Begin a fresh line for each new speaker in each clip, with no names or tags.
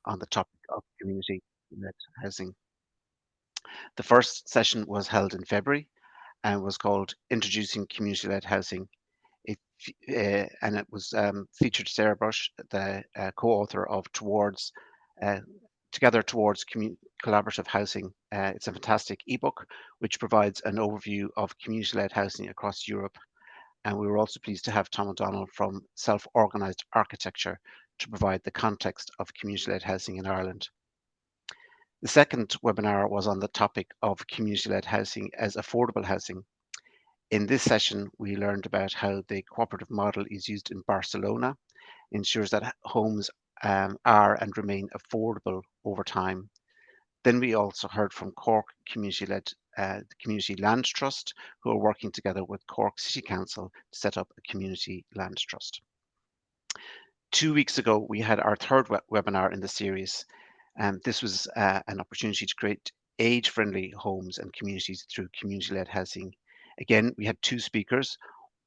on the topic of community-led housing. The first session was held in February and was called Introducing Community-Led Housing. And it was featured Sarah Brush, the co-author of uh, Together Towards Collaborative Housing. It's a fantastic ebook which provides an overview of community-led housing across Europe. And we were also pleased to have Tom O'Donnell from Self-Organised Architecture to provide the context of community-led housing in Ireland. The second webinar was on the topic of community-led housing as affordable housing. In this session, we learned about how the cooperative model is used in Barcelona, ensures that homes are and remain affordable over time. Then we also heard from Cork Community-Led Community Land Trust, who are working together with Cork City Council to set up a community land trust. 2 weeks ago, we had our third webinar in the series. This was an opportunity to create age-friendly homes and communities through community-led housing. Again, we had two speakers,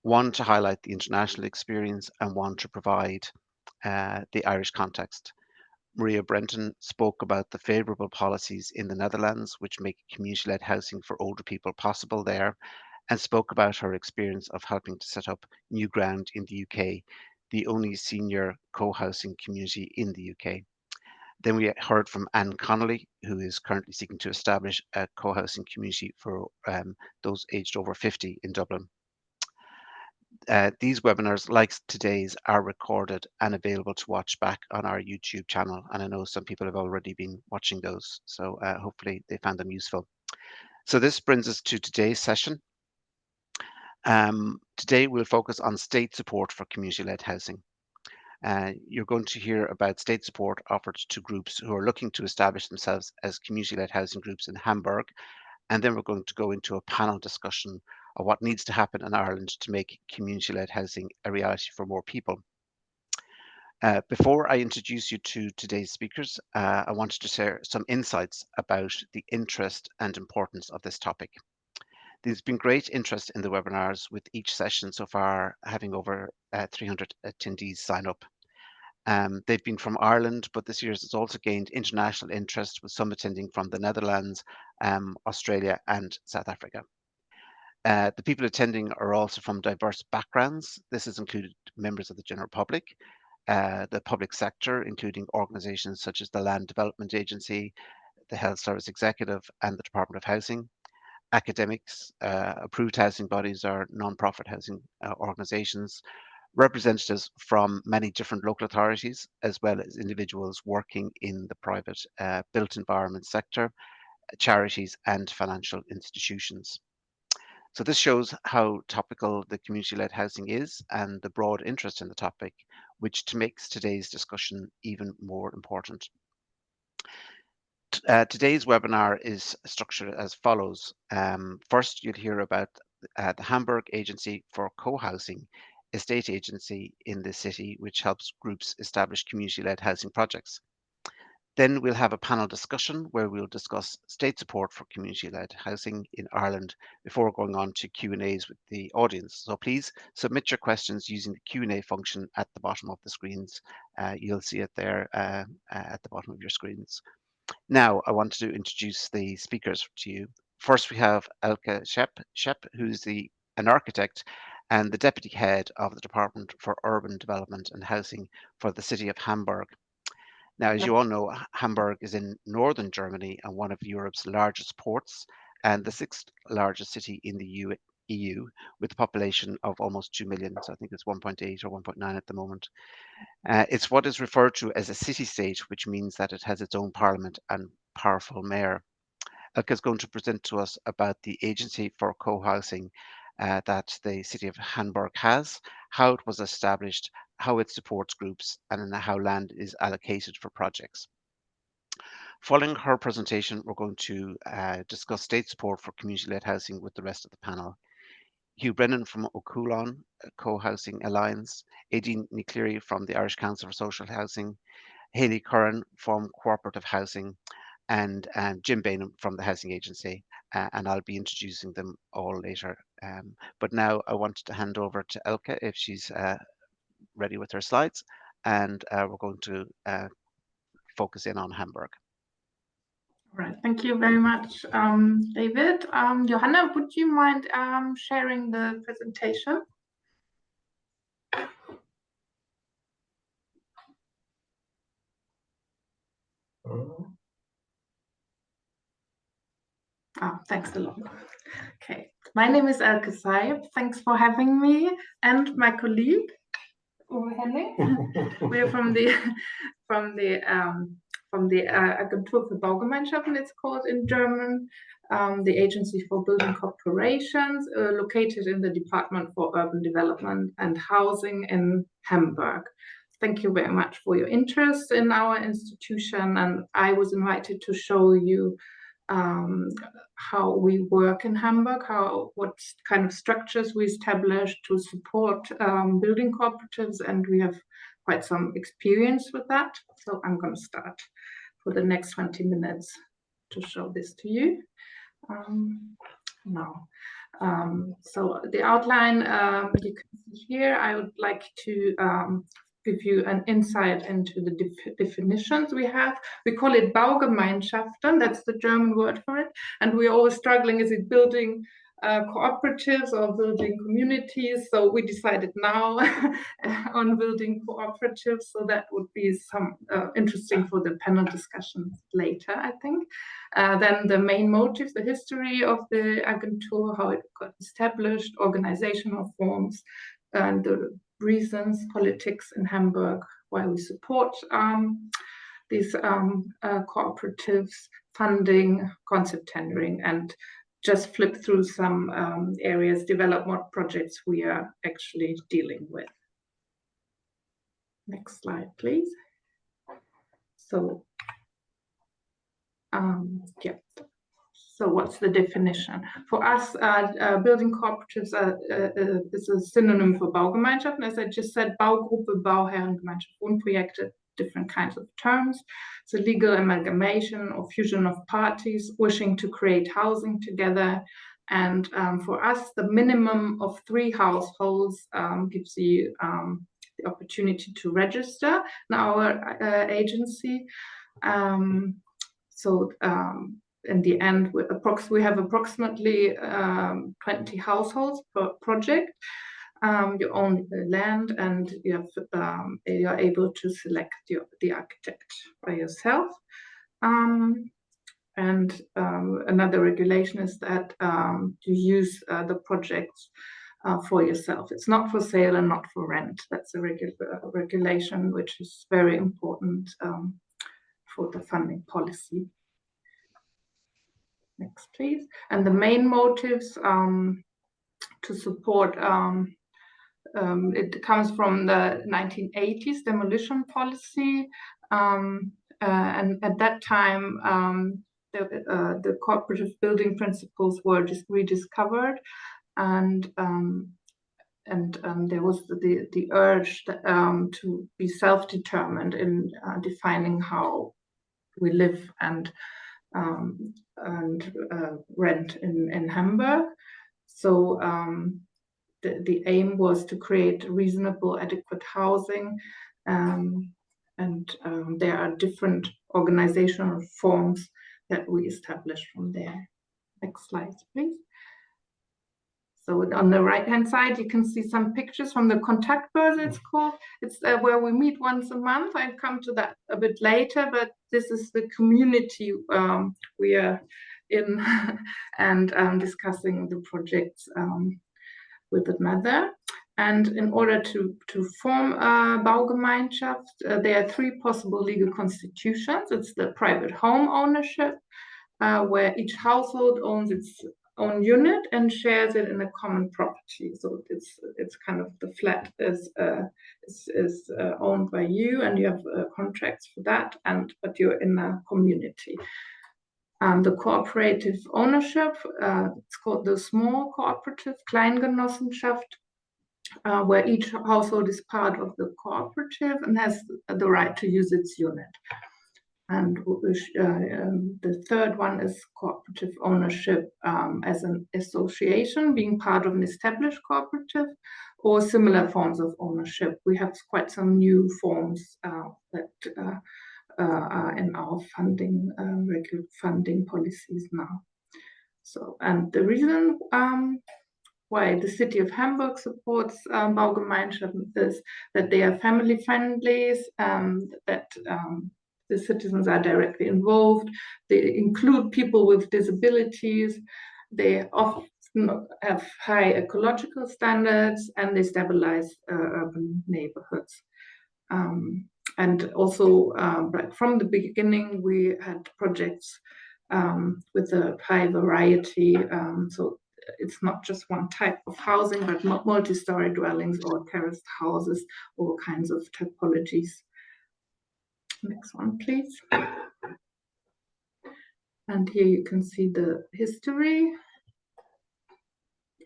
one to highlight the international experience and one to provide the Irish context. Maria Brenton spoke about the favourable policies in the Netherlands, which make community-led housing for older people possible there, and spoke about her experience of helping to set up New Ground in the UK, the only senior co-housing community in the UK. Then we heard from Anne Connolly, who is currently seeking to establish a co-housing community for those aged over 50 in Dublin. These webinars, like today's, are recorded and available to watch back on our YouTube channel. And I know some people have already been watching those, so hopefully they found them useful. So this brings us to today's session. Today we'll focus on state support for community-led housing. You're going to hear about state support offered to groups who are looking to establish themselves as community-led housing groups in Hamburg. And then we're going to go into a panel discussion of what needs to happen in Ireland to make community-led housing a reality for more people. Before I introduce you to today's speakers, I wanted to share some insights about the interest and importance of this topic. There's been great interest in the webinars, with each session so far having over 300 attendees sign up. They've been from Ireland, but this year has also gained international interest, with some attending from the Netherlands, Australia and South Africa. The people attending are also from diverse backgrounds. This has included members of the general public, the public sector, including organisations such as the Land Development Agency, the Health Service Executive and the Department of Housing, academics, approved housing bodies or non-profit housing organisations, representatives from many different local authorities, as well as individuals working in the private built environment sector, charities and financial institutions. So this shows how topical the community-led housing is and the broad interest in the topic, which makes today's discussion even more important. Today's webinar is structured as follows. First, you'll hear about the Hamburg Agency for Co-housing, a state agency in the city which helps groups establish community-led housing projects. Then we'll have a panel discussion where we'll discuss state support for community-led housing in Ireland before going on to Q&As with the audience. So please submit your questions using the Q&A function at the bottom of the screens. You'll see it there at the bottom of your screens. Now, I want to introduce the speakers to you. First, we have Elke Schepp, who's an architect and the deputy head of the Department for Urban Development and Housing for the city of Hamburg. Now, as you all know, Hamburg is in northern Germany and one of Europe's largest ports, and the sixth largest city in the EU, with a population of almost 2 million. So I think it's 1.8 or 1.9 at the moment. It's what is referred to as a city-state, which means that it has its own parliament and powerful mayor. Elke is going to present to us about the Agency for Co-housing that the city of Hamburg has, how it was established, how it supports groups, and how land is allocated for projects. Following her presentation, we're going to discuss state support for community-led housing with the rest of the panel. Hugh Brennan from Ó Cualann Co-housing Alliance, Aideen Nicleary from the Irish Council for Social Housing, Hayley Curran from Cooperative Housing, and Jim Bainham from the Housing Agency, and I'll be introducing them all later. But now I wanted to hand over to Elke if she's ready with her slides, and we're going to focus in on Hamburg.
Right, thank you very much, David. Johanna, would you mind sharing the presentation? Oh, thanks a lot. Okay, my name is Elke Saib. Thanks for having me and my colleague, Uwe Henning. We're from the Agentur für Baugemeinschaften, it's called in German, the Agency for Building Corporations, located in the Department for Urban Development and Housing in Hamburg. Thank you very much for your interest in our institution, and I was invited to show you how we work in Hamburg, what kind of structures we established to support building cooperatives, and we have quite some experience with that. So I'm going to start for the next 20 minutes to show this to you. Now, so the outline you can see here. I would like to give you an insight into the definitions we have. We call it Baugemeinschaften, that's the German word for it. And we're always struggling, is it building cooperatives or building communities? So we decided now on building cooperatives. So that would be some interesting for the panel discussions later, I think. Then the main motives, the history of the Agentur, how it got established, organizational forms, and the reasons, politics in Hamburg, why we support these cooperatives, funding, concept tendering, and just flip through some areas, develop what projects we are actually dealing with. Next slide, please. So, yeah. So what's the definition? For us, building cooperatives is a synonym for Baugemeinschaften. As I just said, Baugruppe, Bauherrengemeinschaft, Wohnprojekte, different kinds of terms. It's a legal amalgamation or fusion of parties wishing to create housing together. And for us, the minimum of 3 households gives you the opportunity to register in our agency. In the end, we have approximately 20 households per project. You own the land, and you're able to select the architect by yourself. Another regulation is that you use the projects for yourself. It's not for sale and not for rent. That's a regulation which is very important for the funding policy. Next, please. And the main motives to support, it comes from the 1980s demolition policy. And at that time, the cooperative building principles were just rediscovered. And there was the urge to be self-determined in defining how we live and rent in Hamburg. So the aim was to create reasonable, adequate housing, and there are different organizational forms that we established from there. Next slide, please. So on the right-hand side, you can see some pictures from the Kontaktbörse, it's called. It's where we meet once a month. I'll come to that a bit later, but this is the community we are in and discussing the projects with another. And in order to form a Baugemeinschaft, there are 3 possible legal constitutions. It's the private home ownership, where each household owns its own unit and shares it in a common property. So it's kind of the flat is owned by you, and you have contracts for that, but you're in a community. The cooperative ownership, it's called the small cooperative, Kleingenossenschaft, where each household is part of the cooperative and has the right to use its unit. And the third one is cooperative ownership as an association, being part of an established cooperative, or similar forms of ownership. We have quite some new forms that are in our funding regular funding policies now. So, and the reason why the city of Hamburg supports Baugemeinschaften is that they are family friendly, that the citizens are directly involved. They include people with disabilities. They often have high ecological standards, and they stabilize urban neighborhoods. And also, right from the beginning, we had projects with a high variety. So it's not just one type of housing, but multi-story dwellings or terraced houses, all kinds of typologies. Next one, please. And here you can see the history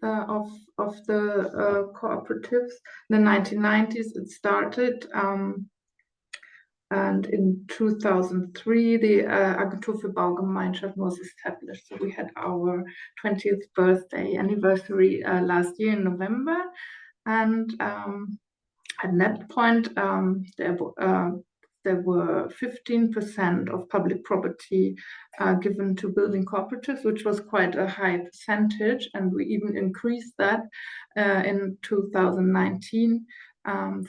of the cooperatives. In the 1990s, it started. And in 2003, the Agentur für Baugemeinschaften was established. So we had our 20th birthday anniversary last year in November. And at that point, there were 15% of public property given to building cooperatives, which was quite a high percentage. And we even increased that in 2019.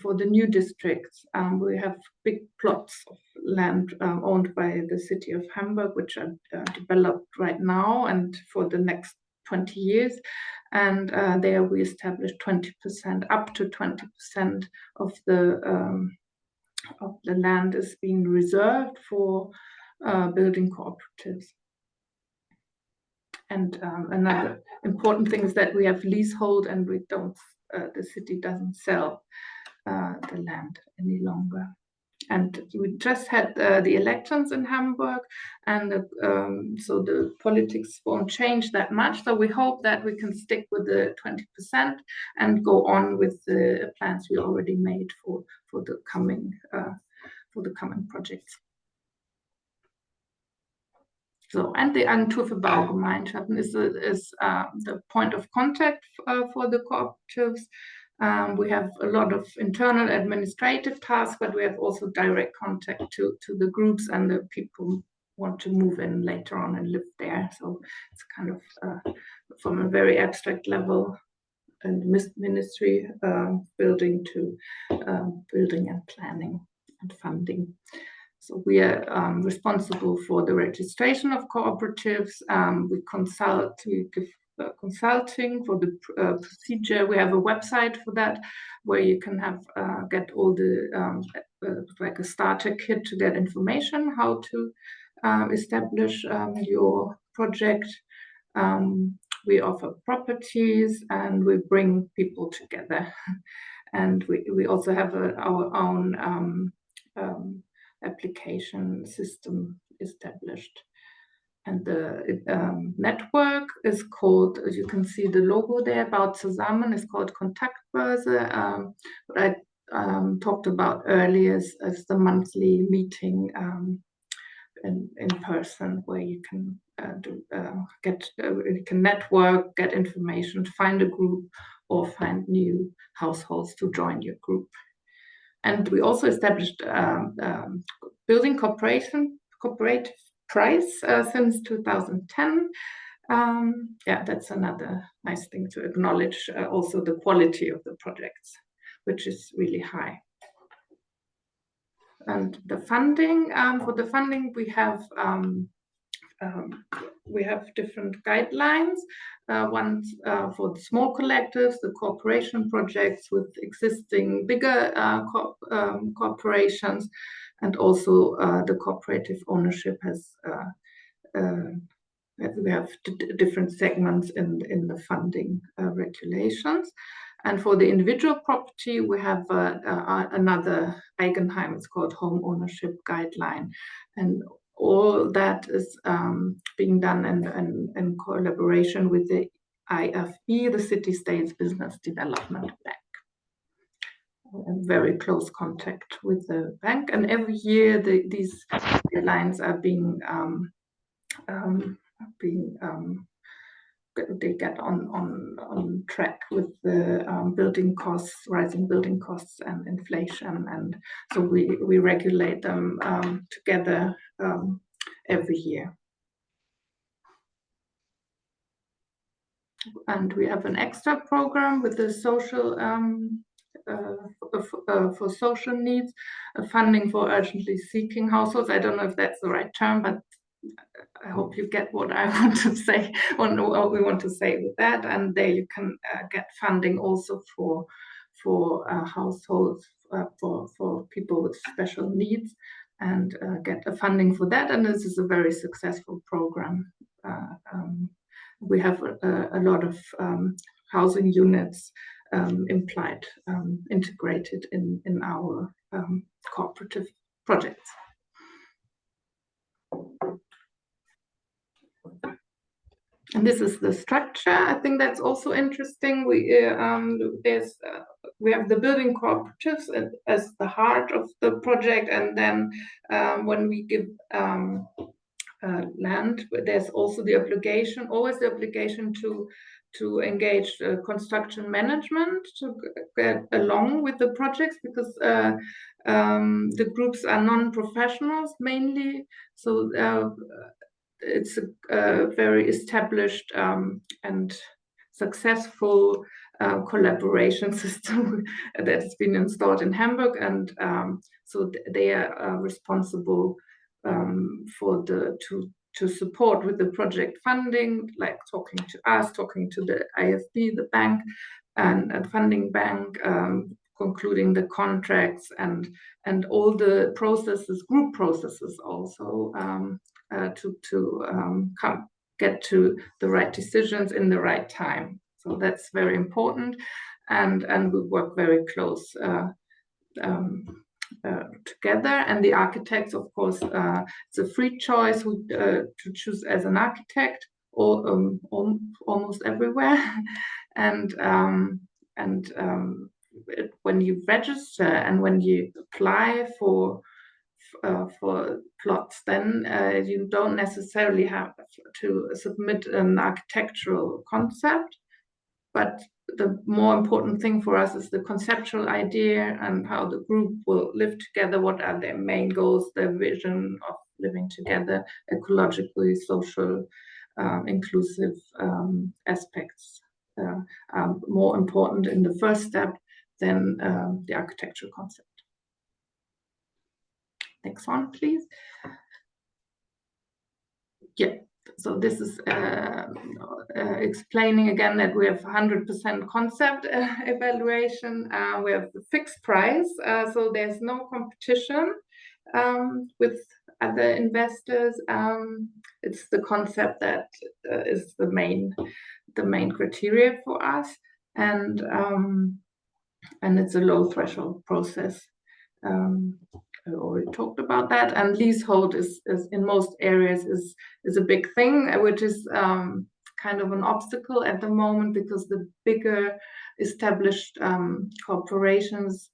For the new districts, we have big plots of land owned by the city of Hamburg, which are developed right now and for the next 20 years. And there we established 20%, up to 20% of the land is being reserved for building cooperatives. And another important thing is that we have leasehold, and we don't. The city doesn't sell the land any longer. And we just had the elections in Hamburg, and so the politics won't change that much. So we hope that we can stick with the 20% and go on with the plans we already made for the coming projects. So, and the Agentur für Baugemeinschaften is the point of contact for the cooperatives. We have a lot of internal administrative tasks, but we have also direct contact to the groups and the people who want to move in later on and live there. So it's kind of from a very abstract level and ministry building to building and planning and funding. So we are responsible for the registration of cooperatives. We consult, we give consulting for the procedure. We have a website for that where you can have get all the like a starter kit to get information how to establish your project. We offer properties and we bring people together. And we also have our own application system established. And the network is called, as you can see the logo there, Baut zusammen, is called Kontaktbörse. What I talked about earlier is the monthly meeting in person where you can you can network, get information, find a group, or find new households to join your group. And we also established building cooperative price since 2010. Yeah, that's another nice thing to acknowledge. Also the quality of the projects, which is really high. And the funding, for the funding we have different guidelines. One for the small collectives, the cooperation projects with existing bigger corporations, and also the cooperative ownership has. We have different segments in the funding regulations. And for the individual property, we have another Eigenheim, it's called Home Ownership Guideline. And all that is being done in collaboration with the IFB, the City States Business Development Bank. In very close contact with the bank. And every year these guidelines are being they get on track with the building costs, rising building costs and inflation, and so we regulate them together every year. And we have an extra program with the social for social needs, funding for urgently seeking households. I don't know if that's the right term, but I hope you get what I want to say, or what we want to say with that. And there you can get funding also for households, for people with special needs, and get a funding for that. And this is a very successful program. We have a lot of housing units integrated in our cooperative projects. And this is the structure. I think that's also interesting. We have the building cooperatives as the heart of the project, and then when we give land, there's also the obligation, always the obligation to engage construction management to get along with the projects, because the groups are non-professionals mainly, so it's a very established and successful collaboration system that has been installed in Hamburg, and so they are responsible to support with the project funding, like talking to us, talking to the IFB, the bank, and funding bank, concluding the contracts and all the processes, group processes also, to get to the right decisions in the right time. So that's very important, and we work very close together. And the architects, of course, it's a free choice to choose as an architect, or almost everywhere. And when you register and when you apply for plots, then you don't necessarily have to submit an architectural concept, but the more important thing for us is the conceptual idea and how the group will live together, what are their main goals, their vision of living together, ecologically, social, inclusive aspects are more important in the first step than the architectural concept. Next one, please. Yeah, so this is explaining again that we have 100% concept evaluation. We have the fixed price, so there's no competition with other investors. It's the concept that is the main criteria for us, and it's a low threshold process. I already talked about that, and leasehold is in most areas is a big thing, which is kind of an obstacle at the moment, because the bigger established corporations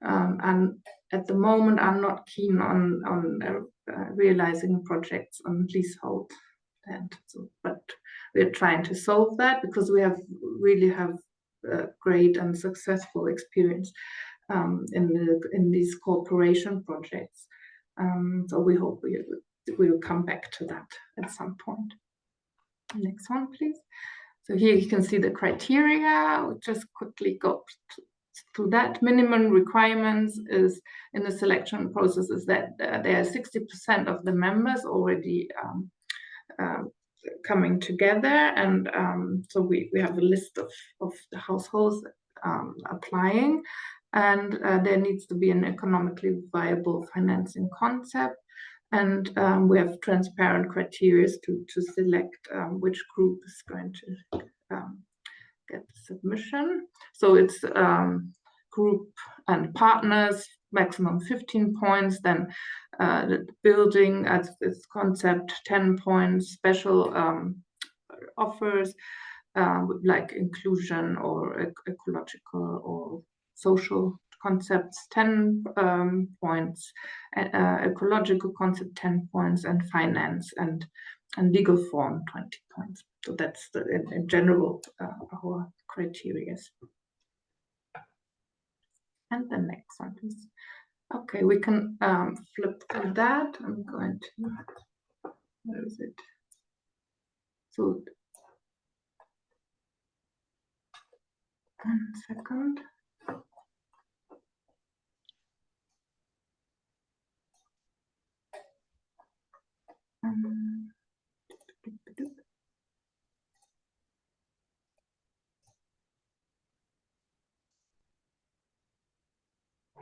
and at the moment are not keen on realizing projects on leasehold, and so, but we're trying to solve that, because we really have great and successful experience in these cooperation projects. So we hope we will come back to that at some point. Next one, please. So here you can see the criteria. We'll just quickly go through that. Minimum requirements is in the selection process is that there are 60% of the members already coming together, and so we have a list of the households applying. And there needs to be an economically viable financing concept. And we have transparent criteria to select which group is going to get the submission. So it's group and partners, maximum 15 points. Then the building as its concept, 10 points. Special offers like inclusion or ecological or social concepts 10 points, ecological concept 10 points, and finance and legal form 20 points. So that's in general our criteria. And the next one, please. Okay, we can flip through that. I'm going to, where is it? So, 1 second.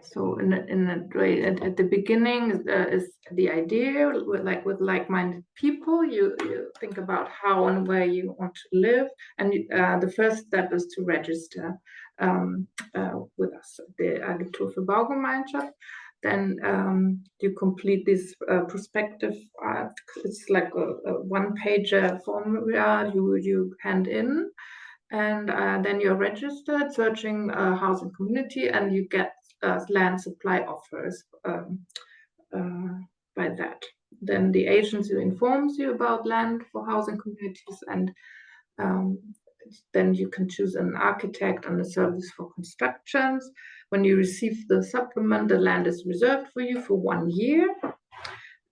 So in a way, at the beginning is the idea, with like-minded people. You think about how and where you want to live, and the first step is to register with us, the Agentur für Baugemeinschaft. Then you complete this prospective. It's like a one-pager formula you hand in, and then you're registered, searching housing community, and you get land supply offers by that. Then the agency informs you about land for housing communities, and then you can choose an architect and a service for constructions. When you receive the supplement, the land is reserved for you for 1 year.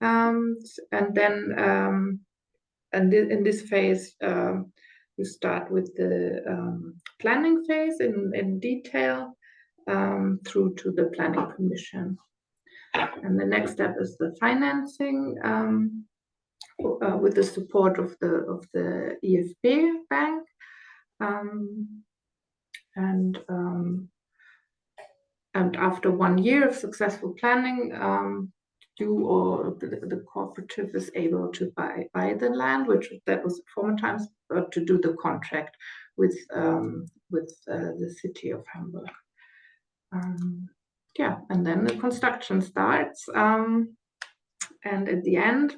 And then in this phase, you start with the planning phase in detail through to the planning permission. And the next step is the financing with the support of the IFB bank. And after 1 year of successful planning, you or the cooperative is able to buy the land, that was former times, to do the contract with the city of Hamburg. Yeah, and then the construction starts, and at the end,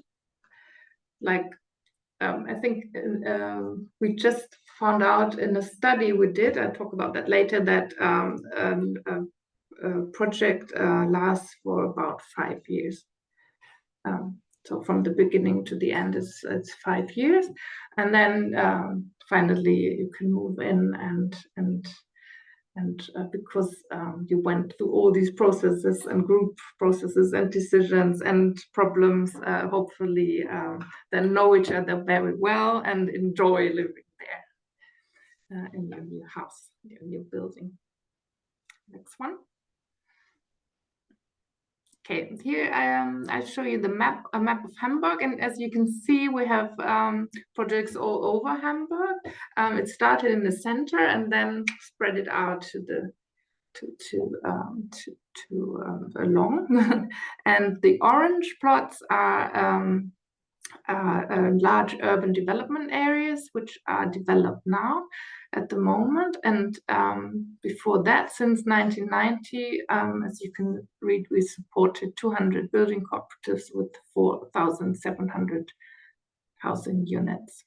like I think we just found out in a study we did, I'll talk about that later, that a project lasts for about 5 years. So from the beginning to the end, it's 5 years, and then finally you can move in and because you went through all these processes and group processes and decisions and problems, hopefully then know each other very well and enjoy living there in your new house, your new building. Next one. Okay, here I show you a map of Hamburg, and as you can see, we have projects all over Hamburg. It started in the center and then spread it out to along. And the orange plots are large urban development areas which are developed now at the moment, and before that, since 1990, as you can read, we supported 200 building cooperatives with 4,700 housing units.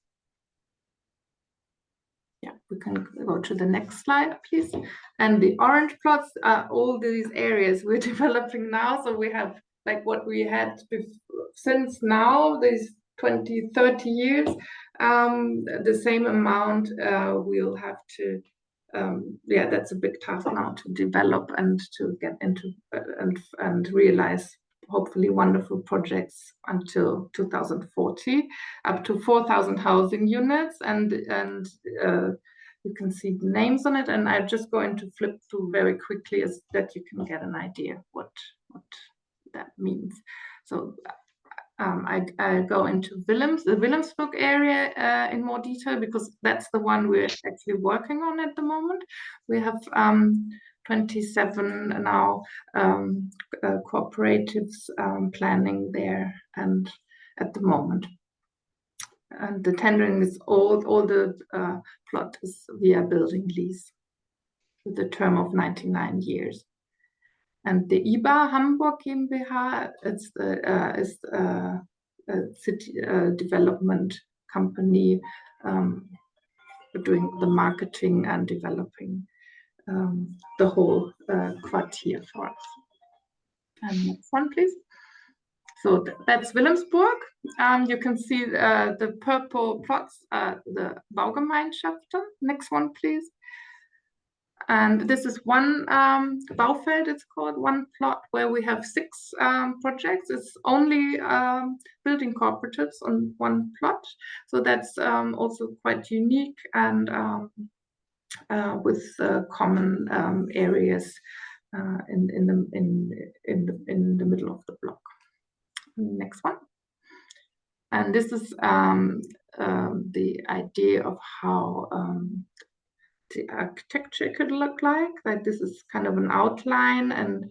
Yeah, we can go to the next slide, please. And the orange plots are all these areas we're developing now. So we have like what we had since now, these 20, 30 years, the same amount we'll have to, yeah, that's a big task now to develop and to get into and realize hopefully wonderful projects until 2040, up to 4,000 housing units, and you can see the names on it, and I'm just going to flip through very quickly so that you can get an idea what that means. So I go into the Wilhelmsburg area in more detail, because that's the one we're actually working on at the moment. We have 27 now cooperatives planning there, and at the moment. And the tendering is all the plot is via building lease with a term of 99 years. And the IBA Hamburg GmbH is a city development company doing the marketing and developing the whole quartier for us. And next one, please. So that's Wilhelmsburg. You can see the purple plots, the Baugemeinschaften. Next one, please. And this is one Baufeld, it's called, one plot where we have 6 projects. It's only building cooperatives on one plot. So that's also quite unique and with common areas in the middle of the block. Next one. And this is the idea of how the architecture could look like this is kind of an outline, and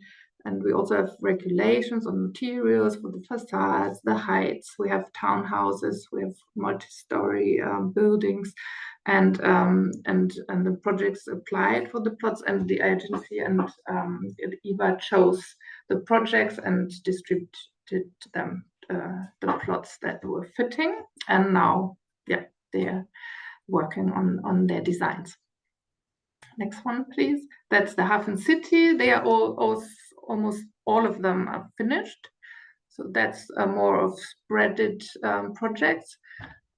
we also have regulations on materials for the facades, the heights. We have townhouses, we have multi-story buildings, and the projects applied for the plots, and the agency and Eva chose the projects and distributed them the plots that were fitting, and now they're working on their designs. Next one, please. That's the Hafen City. They are almost all of them are finished. So that's more of spreaded projects.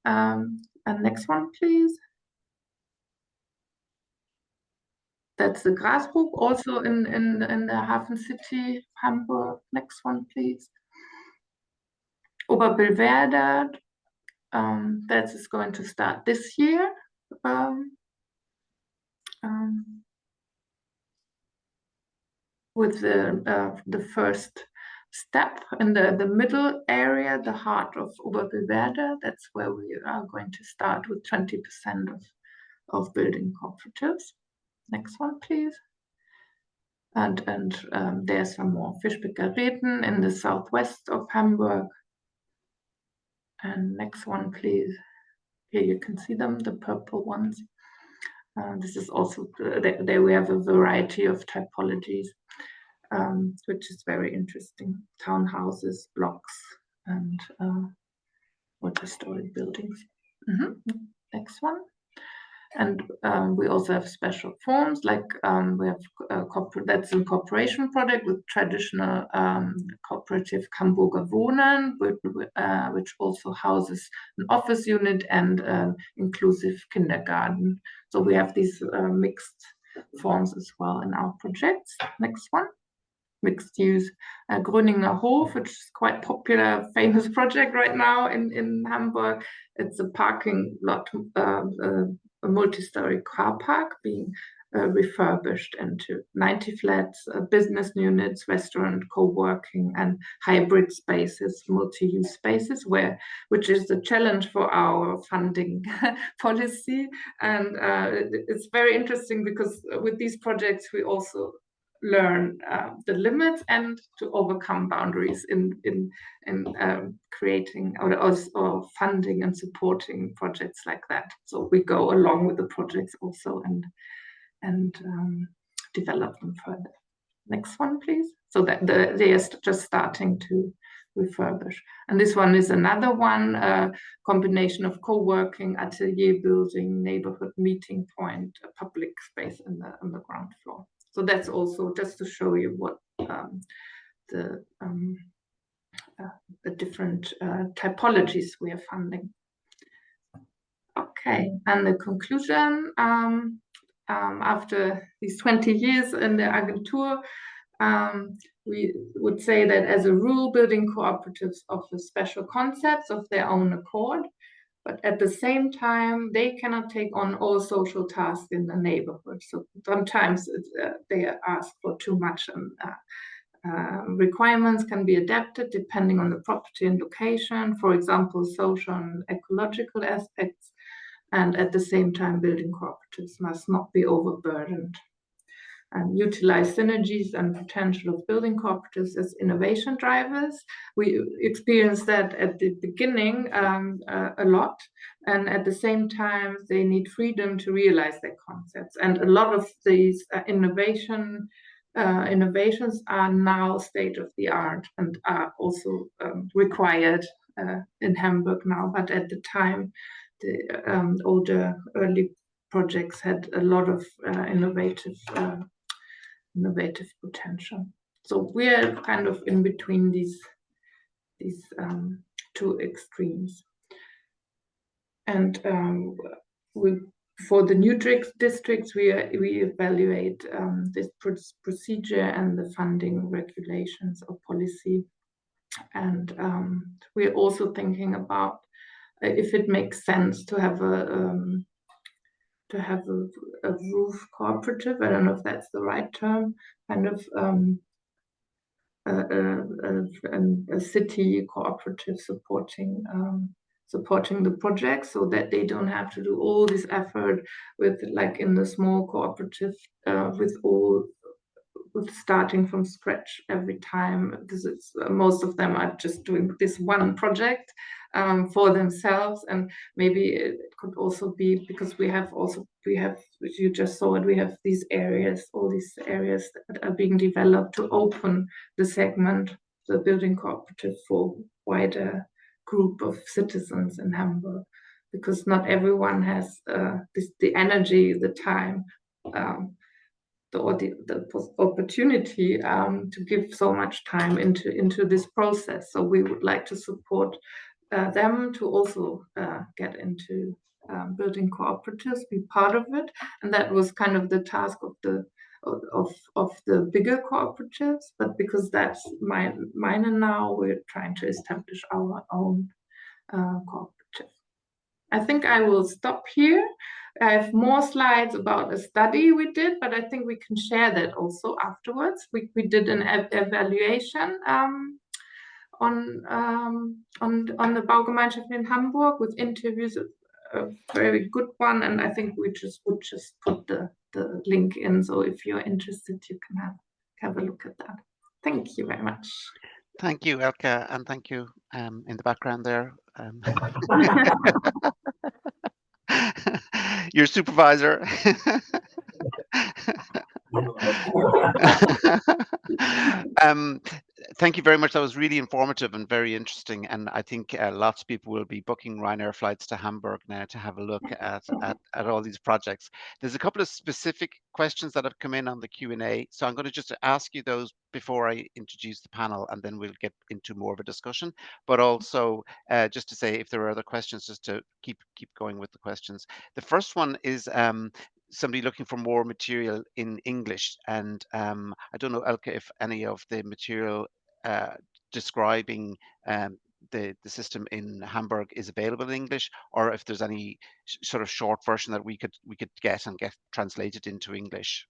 And next one, please. That's the Grasbrook, also in the Hafen City, Hamburg. Next one, please. Oberbillwerder. That is going to start this year. With the first step in the middle area, the heart of Oberbillwerder. That's where we are going to start with 20% of building cooperatives. Next one, please. And there's some more. Fischbecker-Reden in the southwest of Hamburg. And next one, please. Here you can see them, the purple ones. This is also, there we have a variety of typologies, which is very interesting. Townhouses, blocks, and multi-story buildings. Next one. And we also have special forms, like we have that's a cooperation project with traditional cooperative Hamburger Wohnen, which also houses an office unit and inclusive kindergarten. So we have these mixed forms as well in our projects. Next one. Mixed use Gröninger Hof, which is quite popular, famous project right now in Hamburg. It's a parking lot, a multi-story car park being refurbished into 90 flats, business units, restaurant, co-working, and hybrid spaces, multi-use spaces, which is the challenge for our funding policy. And it's very interesting because with these projects we also learn the limits and to overcome boundaries in creating or funding and supporting projects like that. So we go along with the projects also and develop them further. Next one, please. So that they are just starting to refurbish. And this one is another one, combination of co-working, atelier building, neighborhood meeting point, a public space on the ground floor. So that's also just to show you what the different typologies we are funding. Okay, and the conclusion, after these 20 years in the Agentur, we would say that as a rule, building cooperatives offer special concepts of their own accord, but at the same time, they cannot take on all social tasks in the neighborhood. So sometimes they ask for too much, and requirements can be adapted depending on the property and location, for example, social and ecological aspects. And at the same time, building cooperatives must not be overburdened. And utilize synergies and potential of building cooperatives as innovation drivers. We experienced that at the beginning a lot, and at the same time they need freedom to realize their concepts. And a lot of these innovations are now state of the art and are also required in Hamburg now. But at the time, the older early projects had a lot of innovative potential. So we are kind of in between these two extremes. And for the new districts, we evaluate this procedure and the funding regulations or policy. And we're also thinking about if it makes sense to have a roof cooperative. I don't know if that's the right term, kind of a city cooperative supporting the project, so that they don't have to do all this effort with, like in the small cooperative, with starting from scratch every time, because it's most of them are just doing this one project for themselves. And maybe it could also be because we have, you just saw it, we have all these areas that are being developed to open the segment, the building cooperative, for wider group of citizens in Hamburg, because not everyone has the energy, the time, the opportunity to give so much time into this process. So we would like to support them to also get into building cooperatives, be part of it. And that was kind of the task of the bigger cooperatives. But because that's minor now, we're trying to establish our own cooperative. I think I will stop here. I have more slides about a study we did, but I think we can share that also afterwards. We did an evaluation on the Baugemeinschaft in Hamburg with interviews, a very good one, and I think we would just put the link in. So if you're interested, you can have a look at that. Thank you very much.
Thank you, Elke, and thank you in the background there. Your supervisor. Thank you very much. That was really informative and very interesting. And I think lots of people will be booking Ryanair flights to Hamburg now to have a look at all these projects. There's a couple of specific questions that have come in on the Q&A. So I'm going to just ask you those before I introduce the panel, and then we'll get into more of a discussion. But also just to say, if there are other questions, just to keep going with the questions. The first one is somebody looking for more material in English, and I don't know, Elke, if any of the material describing the system in Hamburg is available in English, or if there's any sort of short version that we could get translated into English.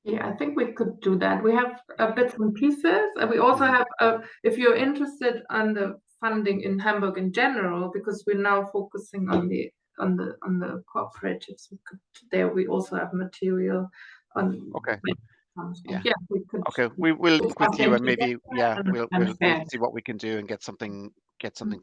Yeah, I think we could do that. We have bits and pieces, and we also have, if you're interested on the funding in Hamburg in general, because we're now focusing on the cooperatives, we also have material on.
Okay.
Yeah, we could.
Okay, we'll link with you, and maybe we'll see what we can do and get something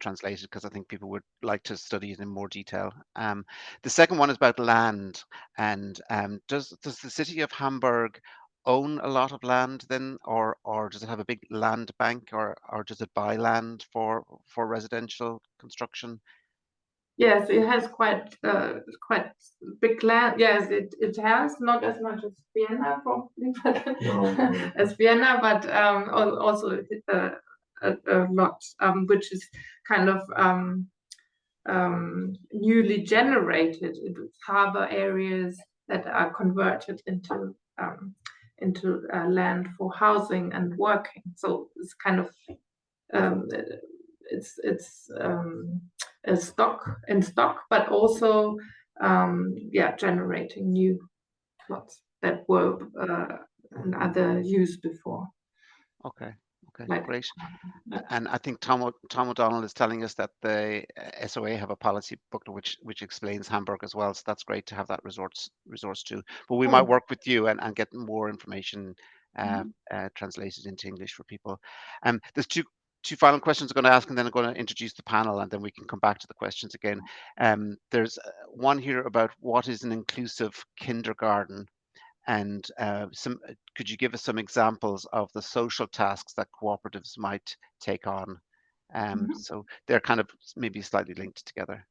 translated, because I think people would like to study it in more detail. The second one is about land, and does the city of Hamburg own a lot of land then, or does it have a big land bank, or does it buy land for residential construction?
Yes, it has quite big land. Yes, it has not as much as Vienna, probably, as Vienna, but also a lot, which is kind of newly generated harbor areas that are converted into land for housing and working. So it's kind of it's a stock, but also generating new plots that were in other use before.
Okay, great. And I think Tom O'Donnell is telling us that the SOA have a policy book which explains Hamburg as well. So that's great to have that resource too. But we might work with you and get more information translated into English for people. There's two final questions I'm going to ask, and then I'm going to introduce the panel, and then we can come back to the questions again. There's one here about what is an inclusive kindergarten, and could you give us some examples of the social tasks that cooperatives might take on? So they're kind of maybe slightly linked together.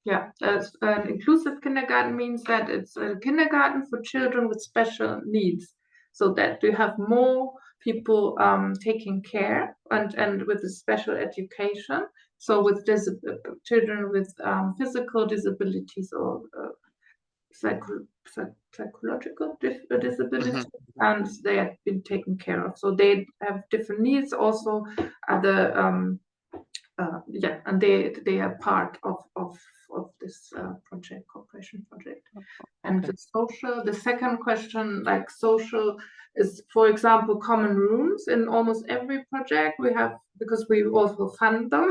Yeah, an inclusive kindergarten means that it's a kindergarten for children with special needs, so that you have more people taking care and with a special education. So with children with physical disabilities or psychological disabilities, and they have been taken care of. So they have different needs, also other yeah, and they are part of this project, cooperation project. And the second question, like social, is, for example, common rooms in almost every project we have, because we also fund them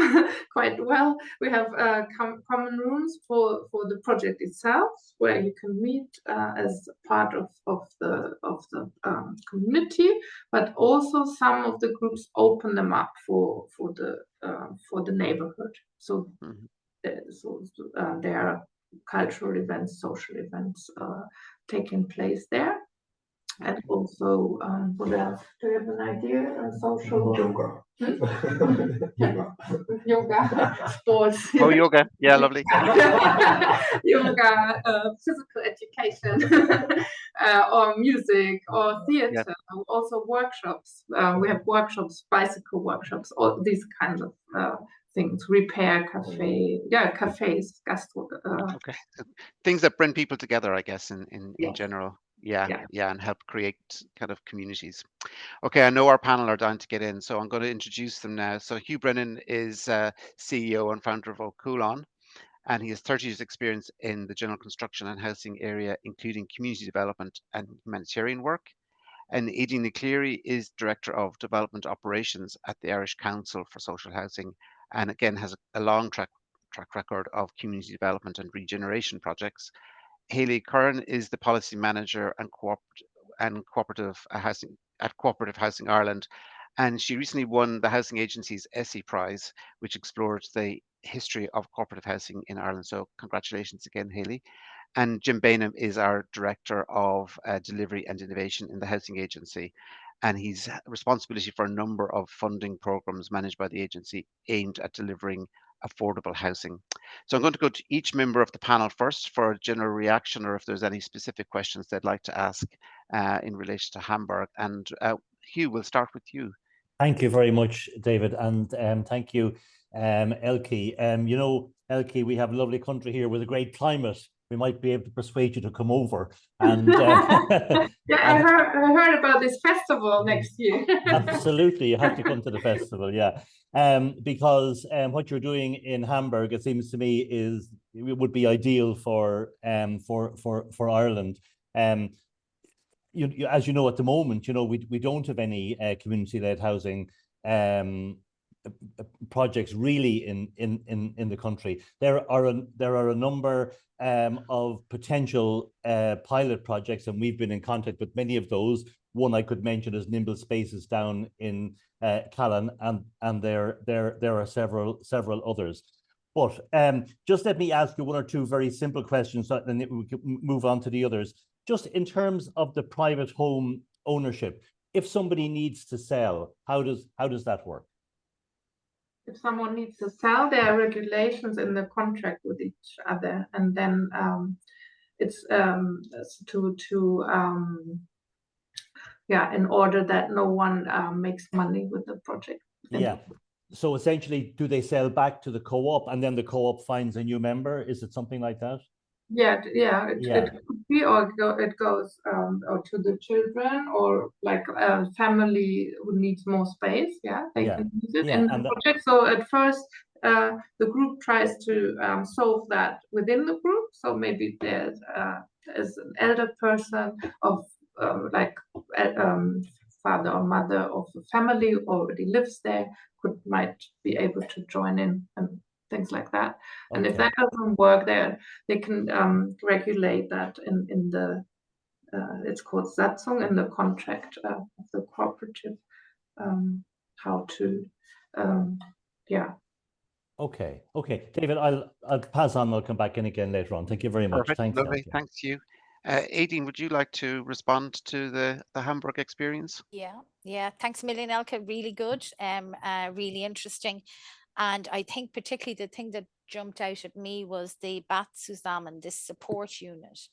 quite well. We have common rooms for the project itself, where you can meet as part of the community, but also some of the groups open them up for the neighborhood. So there are cultural events, social events taking place there. And also, what else? Do you have an idea? Social
yoga.
Yoga, sports.
Oh, yoga. Yeah, lovely.
Yoga, physical education, or music, or theater.
Yeah.
Also workshops. We have workshops, bicycle workshops, all these kinds of things. Repair cafe, cafes, gastro.
Okay. So things that bring people together, I guess, in
Yes.
general. Yeah, and help create kind of communities. Okay, I know our panel are down to get in, so I'm going to introduce them now. So Hugh Brennan is CEO and founder of Ó Cualann, and he has 30 years experience in the general construction and housing area, including community development and humanitarian work. And Aideen Cleary is Director of Development Operations at the Irish Council for Social Housing, and again has a long track record of community development and regeneration projects. Hayley Curran is the Policy Manager and Cooperative Housing at Cooperative Housing Ireland, and she recently won the Housing Agency's Essie Prize, which explored the history of cooperative housing in Ireland. So congratulations again, Hayley. And Jim Bainham is our Director of Delivery and Innovation in the Housing Agency, and he's responsibility for a number of funding programs managed by the agency aimed at delivering affordable housing. So I'm going to go to each member of the panel first for a general reaction, or if there's any specific questions they'd like to ask in relation to Hamburg. And Hugh, we'll start with you.
Thank you very much, David, and thank you, Elke. You know, Elke, we have a lovely country here with a great climate. We might be able to persuade you to come over. And
I heard about this festival next year.
Absolutely, you have to come to the festival, yeah. Because what you're doing in Hamburg, it seems to me, it would be ideal for Ireland. As you know, at the moment, we don't have any community-led housing projects really in the country. There are a number of potential pilot projects, and we've been in contact with many of those. One I could mention is Nimble Spaces down in Callan, and there are several others. But just let me ask you one or two very simple questions, so then we can move on to the others. Just in terms of the private home ownership, if somebody needs to sell, how does that work?
If someone needs to sell, there are regulations in the contract with each other, and then it's in order that no one makes money with the project.
Yeah. So essentially, do they sell back to the co-op, and then the co-op finds a new member? Is it something like that?
It could be, or it goes or to the children, or like a family who needs more space. They can use it in the project. So at first, the group tries to solve that within the group. So maybe there's an elder person of father or mother of the family who already lives there might be able to join in and things like that. And if that doesn't work, they can regulate that in the it's called Satzung, in the contract of the cooperative, how to
Okay, David, I'll pass on. I'll come back in again later on. Thank you very much.
Perfect.
Thanks,
lovely. Thanks, you. Aideen, would you like to respond to the Hamburg experience?
Yeah. Thanks a million, Elke. Really good. Really interesting.
And I think particularly the thing that jumped out at me was the BAT zusammen, this support unit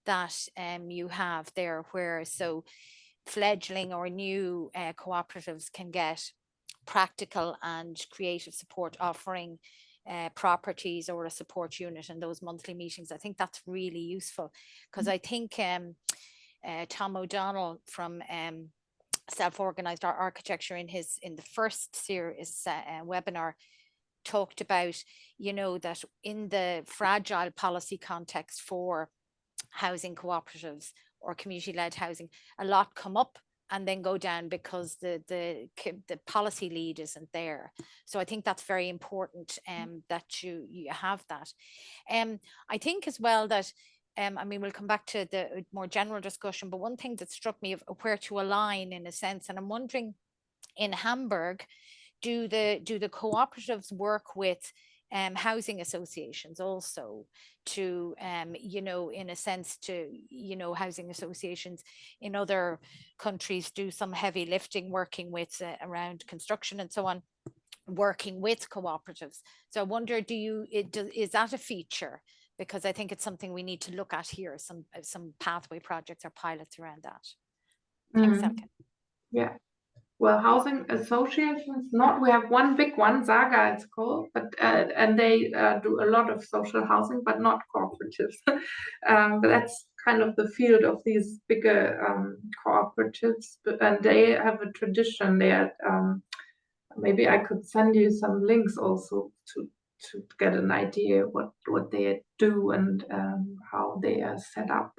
that you have there, where so fledgling or new cooperatives can get practical and creative support, offering properties or a support unit in those monthly meetings. I think that's really useful, because I think Tom O'Donnell from Self-Organized Architecture in the first series webinar talked about, you know, that in the fragile policy context for housing cooperatives or community-led housing, a lot come up and then go down because the policy lead isn't there. So I think that's very important that you have that. I think as well that I mean, we'll come back to the more general discussion, but one thing that struck me of where to align in a sense, and I'm wondering, in Hamburg, do the cooperatives work with housing associations also to, you know, in a sense to, you know, housing associations in other countries do some heavy lifting, working with around construction and so on, working with cooperatives. So I wonder, is that a feature? Because I think it's something we need to look at here, some pathway projects or pilots around that. Thanks, Elke.
Yeah. Well, housing associations, we have one big one, Saga it's called, but and they do a lot of social housing, but not cooperatives. But that's kind of the field of these bigger cooperatives, and they have a tradition there. Maybe I could send you some links also to get an idea what they do and how they are set up.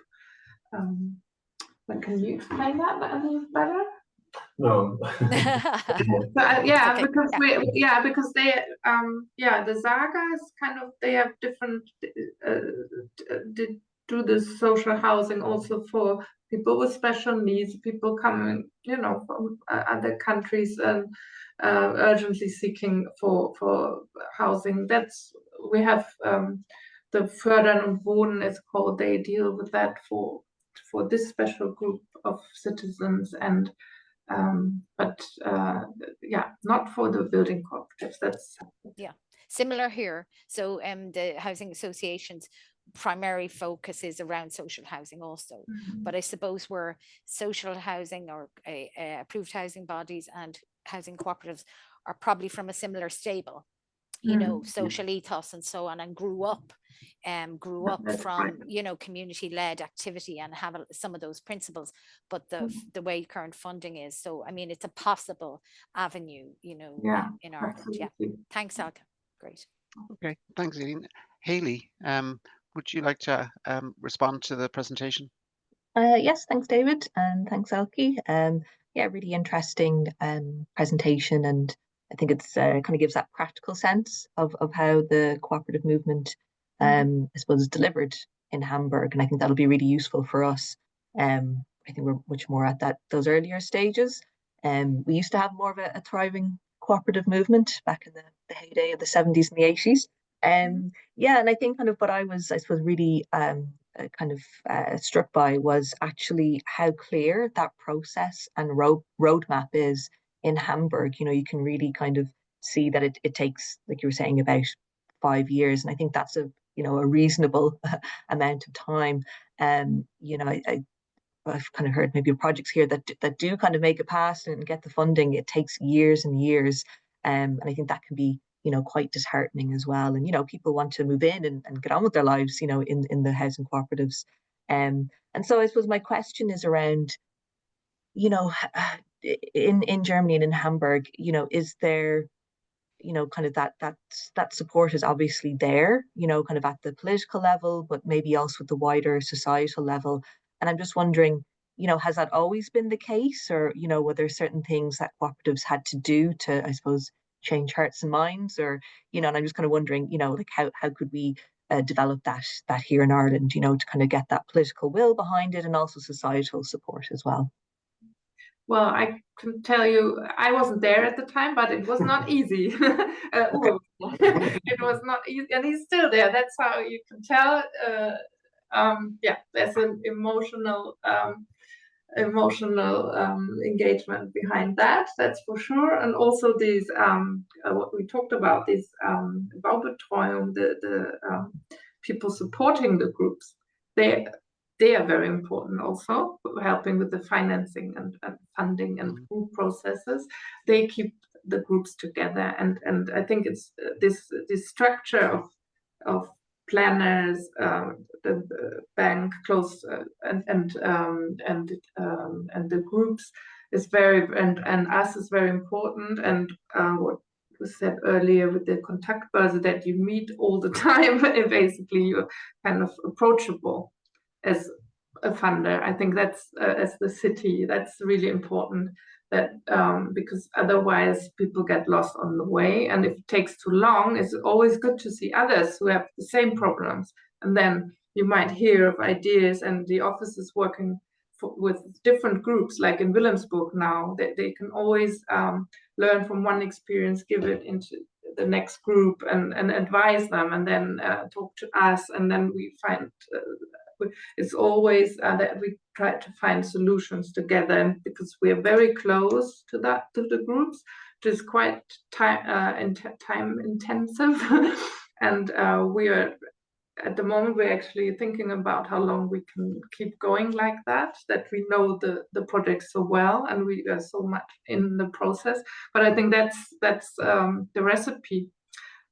But can you explain that any better?
No.
Yeah,
okay.
because because they the Saga is kind of, they have different do the social housing also for people with special needs, people coming, you know, from other countries and urgently seeking for housing. That's, we have the Fördern und Wohnen is called. They deal with that for this special group of citizens, and but not for the building cooperatives. That's
similar here. So the housing associations primary focus is around social housing also, but I suppose where social housing or approved housing bodies and housing cooperatives are probably from a similar stable, you know, social ethos and so on, and grew up from, you know, community-led activity and have some of those principles, but the way current funding is. So I mean, it's a possible avenue, you know, in Ireland. Absolutely. Yeah. Thanks, Elke. Great.
Okay, thanks, Aileen. Hayley, would you like to respond to the presentation?
Yes, thanks, David, and thanks, Elke. Yeah, really interesting presentation, and I think it's kind of gives that practical sense of how the cooperative movement, I suppose, is delivered in Hamburg, and I think that'll be really useful for us. I think we're much more at those earlier stages. We used to have more of a thriving cooperative movement back in the heyday of the 70s and the 80s. Yeah, and I think kind of what I was, I suppose, really kind of struck by was actually how clear that process and roadmap is in Hamburg. You know, you can really kind of see that it takes, like you were saying, about 5 years, and I think that's a reasonable amount of time. You know, I've kind of heard maybe of projects here that do kind of make it past and get the funding. It takes years and years, and I think that can be, you know, quite disheartening as well. And, you know, people want to move in and get on with their lives, you know, in the housing cooperatives. And so I suppose my question is around, you know, in Germany and in Hamburg, you know, is there, you know, kind of that support is obviously there, you know, kind of at the political level, but maybe also at the wider societal level. And I'm just wondering, you know, has that always been the case, or, you know, were there certain things that cooperatives had to do to, I suppose, change hearts and minds, or, you know, and I'm just kind of wondering, you know, like how could we develop that here in Ireland, you know, to kind of get that political will behind it and also societal support as well.
Well, I can tell you, I wasn't there at the time, but it was not easy. It was not easy, and he's still there. That's how you can tell. Yeah, there's an emotional emotional engagement behind that. That's for sure. And also these what we talked about, these Baubetreuung, the people supporting the groups. They are very important also, helping with the financing and funding and group processes. They keep the groups together, and I think it's this structure of planners, the bank close, and the groups is very, and us is very important. And what was said earlier with the Kontaktbörse, that you meet all the time, basically you're kind of approachable as a funder. I think that's as the city, that's really important, that because otherwise people get lost on the way, and if it takes too long, it's always good to see others who have the same problems, and then you might hear of ideas, and the office is working with different groups, like in Wilhelmsburg now, they can always learn from one experience, give it into the next group, and advise them, and then talk to us, and then we find it's always that we try to find solutions together, because we are very close to the groups, which is quite time intensive. And we are at the moment, we're actually thinking about how long we can keep going like that we know the project so well, and we are so much in the process. But I think that's the recipe,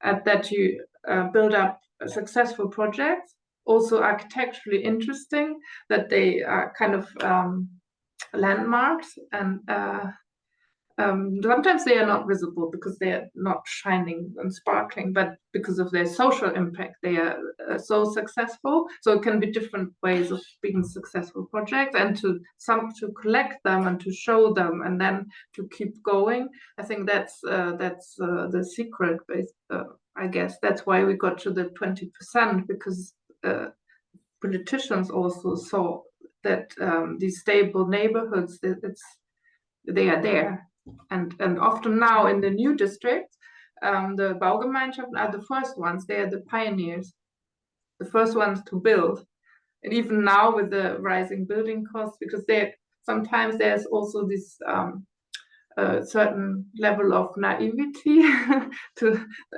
that you build up a successful project, also architecturally interesting, that they are kind of landmarks, and sometimes they are not visible because they are not shining and sparkling, but because of their social impact, they are so successful. So it can be different ways of being a successful project, and to collect them and to show them, and then to keep going. I think that's the secret. I guess that's why we got to the 20%, because politicians also saw that these stable neighborhoods, they are there, and often now in the new districts, the Baugemeinschaften are the first ones. They are the pioneers, the first ones to build, and even now with the rising building costs, because sometimes there's also this certain level of naivety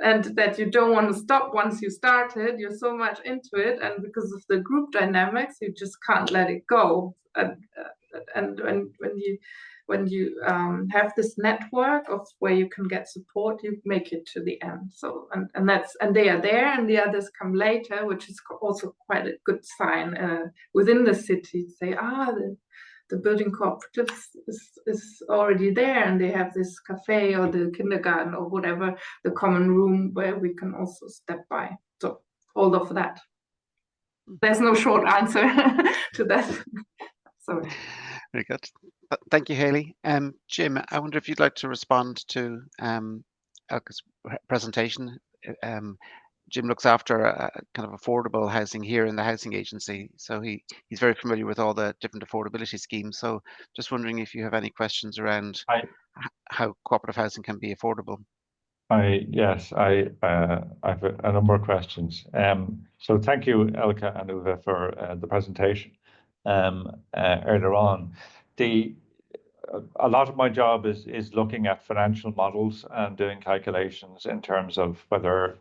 and that you don't want to stop once you started. You're so much into it, and because of the group dynamics, you just can't let it go. And when you have this network of where you can get support, you make it to the end. So and they are there, and the others come later, which is also quite a good sign within the city. Say, the building cooperative is already there, and they have this cafe or the kindergarten or whatever, the common room where we can also step by. So all of that. There's no short answer to that. Sorry.
Very good. Thank you, Haley. Jim, I wonder if you'd like to respond to Elke's presentation. Jim looks after a kind of affordable housing here in the housing agency, so he's very familiar with all the different affordability schemes. So just wondering if you have any questions around how cooperative housing can be affordable.
Yes, I have a number of questions. So thank you, Elke and Uwe, for the presentation earlier on. A lot of my job is looking at financial models and doing calculations in terms of whether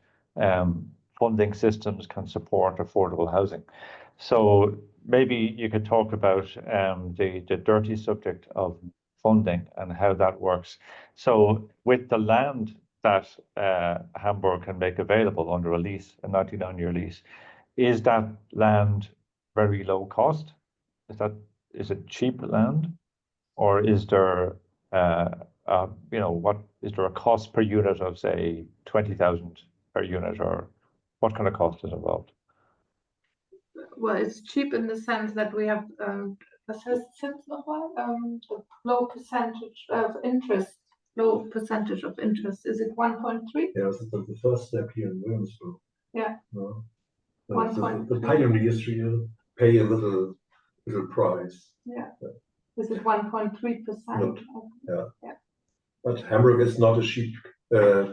funding systems can support affordable housing. So maybe you could talk about the dirty subject of funding and how that works. So with the land that Hamburg can make available under a lease, a 99-year lease, is that land very low cost? Is it cheap land, or is there is there a cost per unit of, say, 20,000 per unit, or what kind of cost is involved?
Well, it's cheap in the sense that we have low percentage of interest. Low percentage of interest. Is it 1.3?
Yeah, that's the first step here in Wilhelmsburg.
Yeah.
The pioneers pay a little price.
Yeah. Is it 1.3%?
Yeah. But Hamburg is not a cheap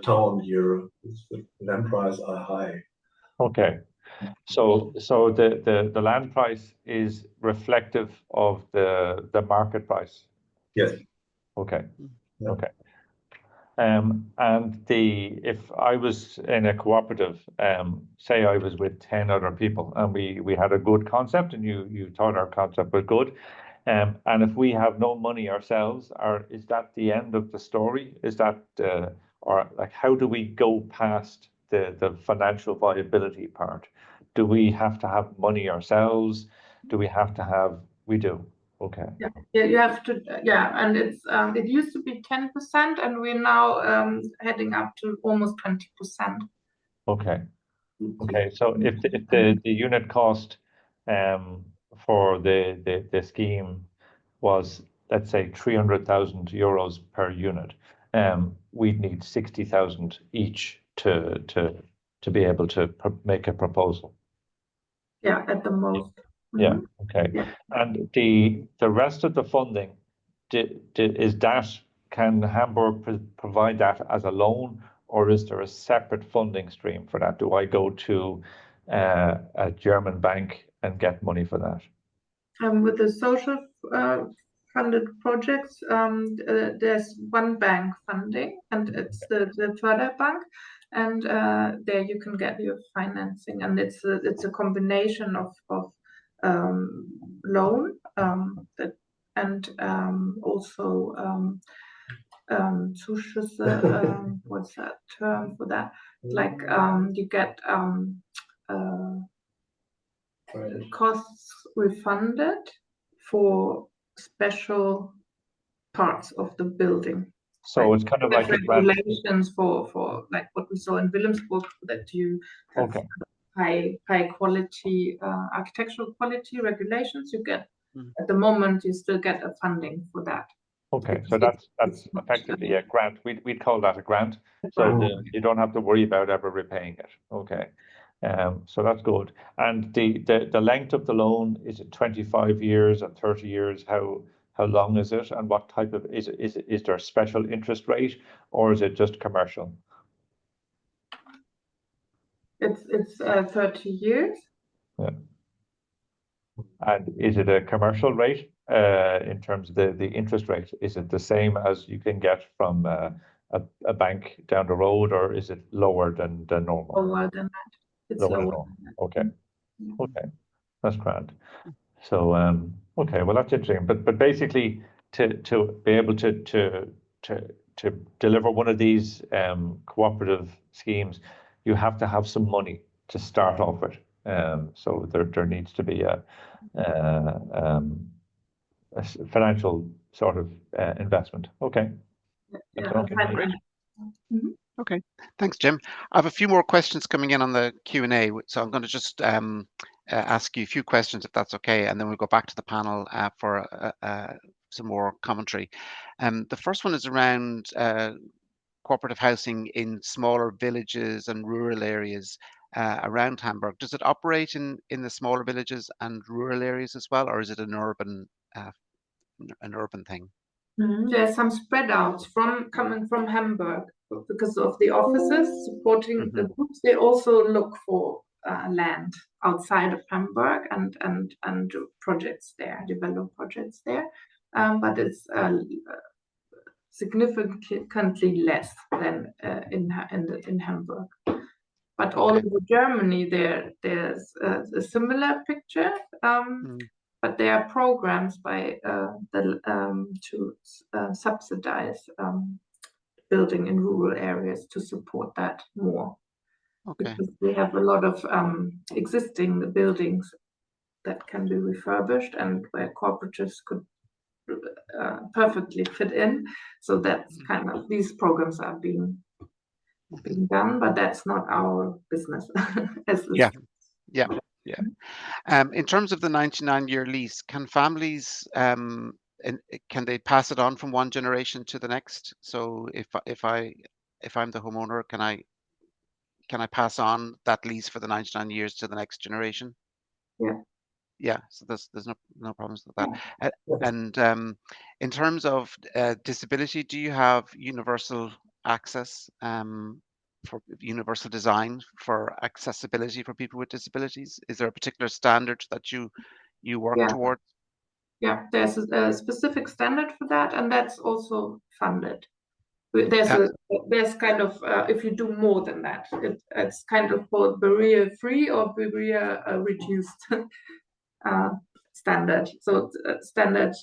town here. The land prices are high.
Okay. So the land price is reflective of the market price.
Yes.
Okay.
Yeah.
Okay. And if I was in a cooperative, say I was with 10 other people and we had a good concept and you thought our concept was good, and if we have no money ourselves, is that the end of the story? Is that or like how do we go past the financial viability part? Do we have to have money ourselves? Do we have to have? We do. Okay.
Yeah, you have to, and it's it used to be 10%, and we're now heading up to almost 20%.
Okay. Okay. So if the unit cost for the scheme was, let's say, 300,000 euros per unit, we'd need 60,000 each to be able to make a proposal.
Yeah, at the most.
Yeah. Okay.
Yeah.
And the rest of the funding, is that, can Hamburg provide that as a loan, or is there a separate funding stream for that? Do I go to a German bank and get money for that?
With the social funded projects, there's one bank funding, and it's the Förderbank, and there you can get your financing, and it's a combination of loan and also Zuschüsse. What's that term for that? Like you get costs refunded for special parts of the building.
So it's kind of like a grant.
Regulations for like what we saw in Wilhelmsburg, that you have
Okay.
high quality architectural quality regulations. You get
Mm.
at the moment you still get a funding for that.
Okay, so that's effectively a grant. We'd call that a grant. So you don't have to worry about ever repaying it. Okay. So that's good. And the length of the loan, is it 25 years or 30 years? How long is it, and what type of is there a special interest rate, or is it just commercial?
It's 30 years.
Yeah. And is it a commercial rate in terms of the interest rate? Is it the same as you can get from a bank down the road, or is it lower than normal?
Lower than that. It's
Lower than
lower.
normal. Okay.
Yeah.
Okay, that's grand. So okay, well that's interesting. But basically, to be able to deliver one of these cooperative schemes, you have to have some money to start off with. So there needs to be a financial sort of investment. Okay.
Yeah,
Okay.
Great. Okay, thanks, Jim. I have a few more questions coming in on the Q&A, so I'm going to just ask you a few questions, if that's okay, and then we'll go back to the panel for some more commentary. The first one is around cooperative housing in smaller villages and rural areas around Hamburg. Does it operate in the smaller villages and rural areas as well, or is it an urban thing?
There's some spread outs coming from Hamburg because of the offices supporting the groups. They also look for land outside of Hamburg and do projects there, develop projects there. But it's significantly less than in Hamburg. But all over Germany, there's a similar picture. But there are programs by to subsidize building in rural areas to support that more.
Okay.
Because we have a lot of existing buildings that can be refurbished and where cooperatives could perfectly fit in. So that's kind of, these programs are being done, but that's not our business.
Yeah. In terms of the 99-year lease, can families can they pass it on from one generation to the next? So if I'm the homeowner, can I pass on that lease for the 99 years to the next generation? Yeah, so there's no problems with that. And in terms of disability, do you have universal access universal design for accessibility for people with disabilities? Is there a particular standard that you work
Yeah.
towards?
Yeah, there's a specific standard for that, and that's also funded. There's kind of if you do more than that, it's kind of called barrier free or barrier reduced standard. So standard,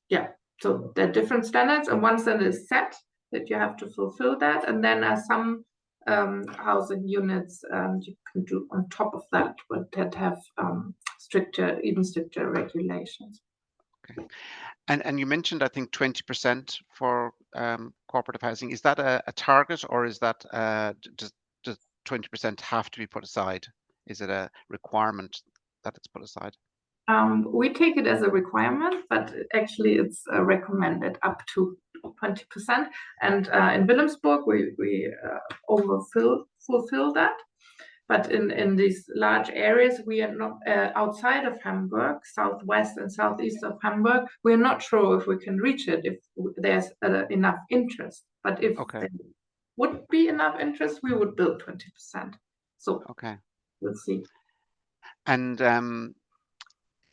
yeah. So there are different standards, and one standard is set that you have to fulfill that, and then some housing units you can do on top of that, but that have even stricter regulations.
Okay. And you mentioned, I think, 20% for cooperative housing. Is that a target, or is that does 20% have to be put aside? Is it a requirement that it's put aside?
We take it as a requirement, but actually it's recommended up to 20%. And in Wilhelmsburg, we fulfill that. But in these large areas, we are not outside of Hamburg, southwest and southeast of Hamburg. We're not sure if we can reach it if there's enough interest. But if there would be enough interest, we would build 20%. So we'll see.
And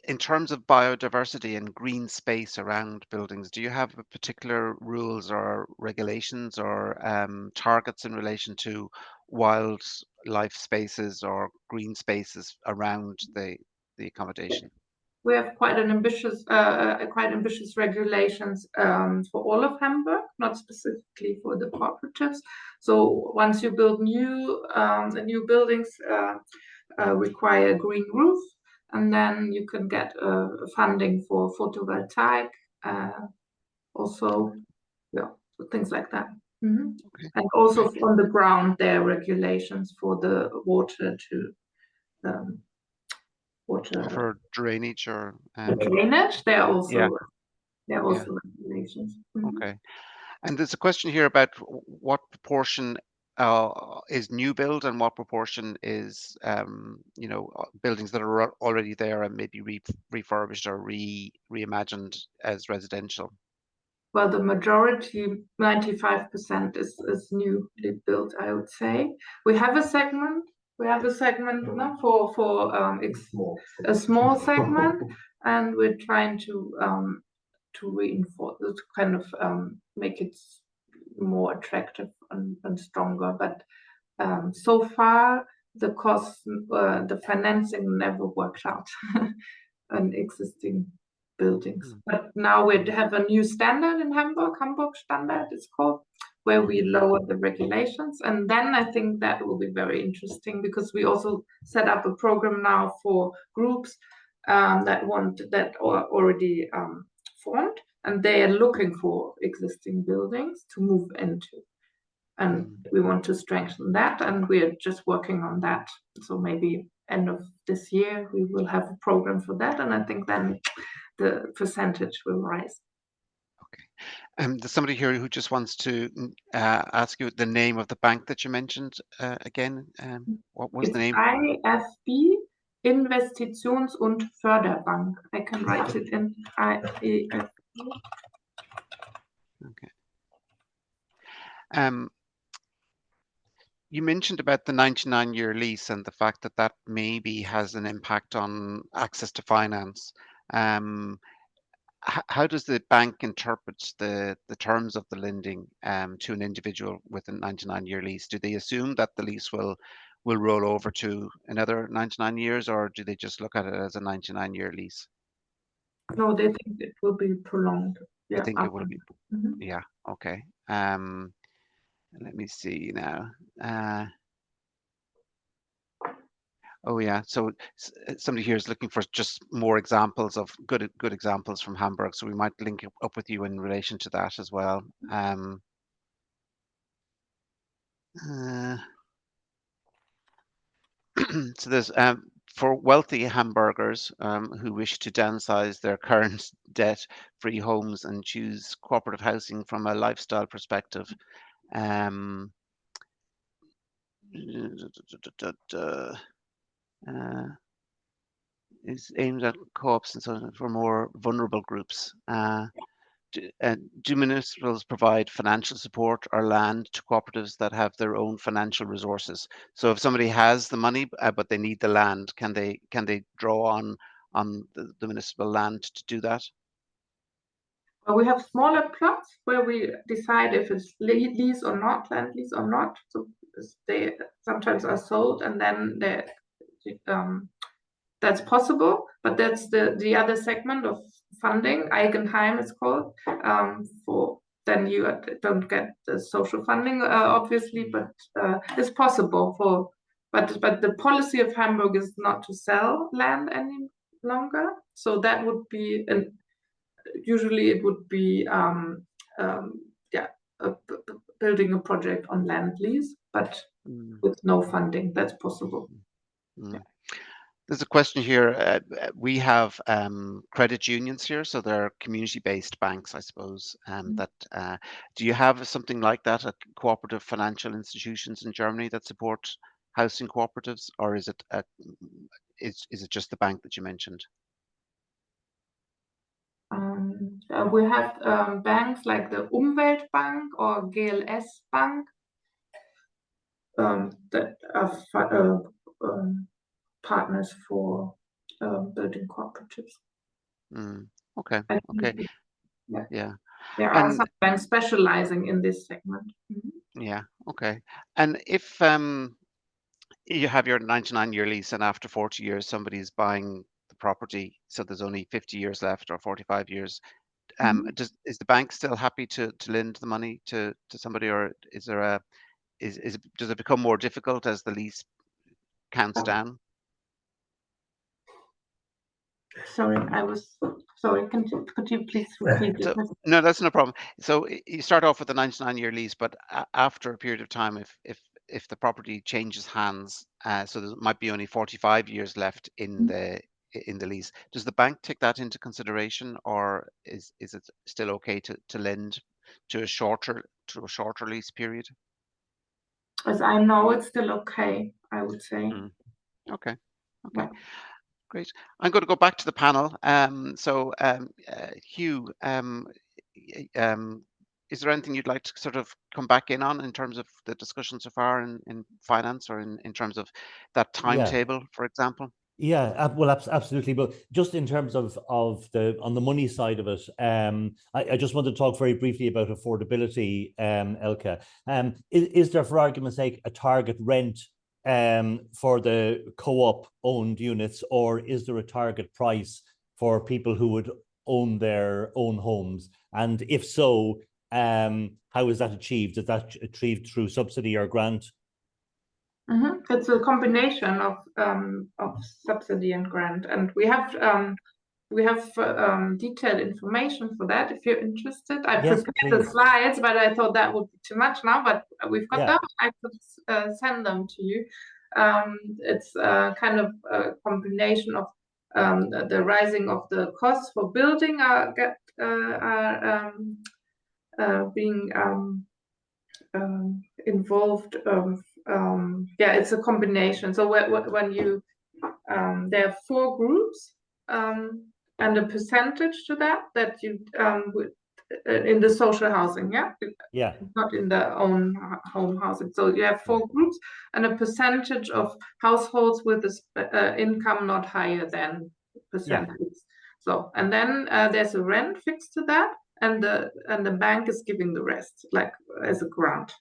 in terms of biodiversity and green space around buildings, do you have particular rules or regulations or targets in relation to wildlife spaces or green spaces around the accommodation?
We have quite ambitious regulations for all of Hamburg, not specifically for the cooperatives. So once you build new buildings, require a green roof, and then you can get funding for photovoltaic, also, yeah, so things like that. And also on the ground, there are regulations for the water
for drainage or
drainage. There are also regulations.
Okay. And there's a question here about what proportion is new build and what proportion is buildings that are already there and maybe refurbished or reimagined as residential.
Well, the majority, 95%, is newly built, I would say. We have a segment for a small segment, and we're trying to reinforce, to kind of make it more attractive and stronger. But so far, the cost, the financing never worked out on existing buildings. But now we have a new standard in Hamburg Standard it's called, where we lower the regulations. And then I think that will be very interesting, because we also set up a program now for groups that are already formed, and they are looking for existing buildings to move into. And we want to strengthen that, and we're just working on that. So maybe end of this year, we will have a program for that, and I think then the percentage will rise.
Okay. There's somebody here who just wants to ask you the name of the bank that you mentioned again. What was the name?
IFB, Investitions- und Förderbank. I can write it in IFB.
Okay. You mentioned about the 99-year lease and the fact that that maybe has an impact on access to finance. How does the bank interpret the terms of the lending to an individual with a 99-year lease? Do they assume that the lease will roll over to another 99 years, or do they just look at it as a 99-year lease?
No, they think it will be prolonged.
Yeah, I think it will be. Yeah. Okay. Let me see now. Oh yeah, so somebody here is looking for just more examples of good examples from Hamburg, so we might link up with you in relation to that as well. So there's for wealthy Hamburgers who wish to downsize their current debt-free homes and choose cooperative housing from a lifestyle perspective. Is aimed at co-ops and so on for more vulnerable groups. do municipals provide financial support or land to cooperatives that have their own financial resources? So if somebody has the money but they need the land, can they draw on the municipal land to do that?
Well, we have smaller plots where we decide if it's lease or not, land lease or not. So they sometimes are sold, and then that's possible. But that's the other segment of funding. Eigenheim is called. For then you don't get the social funding, obviously, but it's possible for. But the policy of Hamburg is not to sell land any longer. So that would be usually it would be building a project on land lease, but with no funding. That's possible.
Yeah. There's a question here. We have credit unions here, so they're community-based banks, I suppose. That do you have something like that at cooperative financial institutions in Germany that support housing cooperatives, or is it is it just the bank that you mentioned?
We have banks like the Umweltbank or GLS Bank that are partners for building cooperatives.
Okay. Okay. Yeah.
There are some banks specializing in this segment.
Yeah. Okay. And if you have your 99-year lease, and after 40 years somebody's buying the property, so there's only 50 years left or 45 years, is the bank still happy to lend the money to somebody, or is there does it become more difficult as the lease counts down?
Sorry, could you please repeat it?
No, that's no problem. So you start off with a 99-year lease, but after a period of time, if the property changes hands, so there might be only 45 years left in the lease, does the bank take that into consideration, or is it still okay to lend to a shorter lease period?
As I know, it's still okay, I would say.
Okay. Great. I'm going to go back to the panel. Hugh, is there anything you'd like to sort of come back in terms of the discussion so far in finance, or in terms of that timetable, for example?
Yeah, well, absolutely. But just in terms of on the money side of it, I just want to talk very briefly about affordability, Elke. Is there, for argument's sake, a target rent for the co-op owned units, or is there a target price for people who would own their own homes? And if so, how is that achieved? Is that achieved through subsidy or grant?
It's a combination of subsidy and grant, and we have detailed information for that if you're interested. I prepared the slides, but I thought that would be too much now. But we've got them. I could send them to you. It's kind of a combination of the rising of the costs for building are being involved. It's a combination. So when you there are 4 groups and a percentage to that you in the social housing, not in the own home housing. So you have 4 groups and a percentage of households with income not higher than percentage. So and then there's a rent fixed to that, and the bank is giving the rest, like as a grant.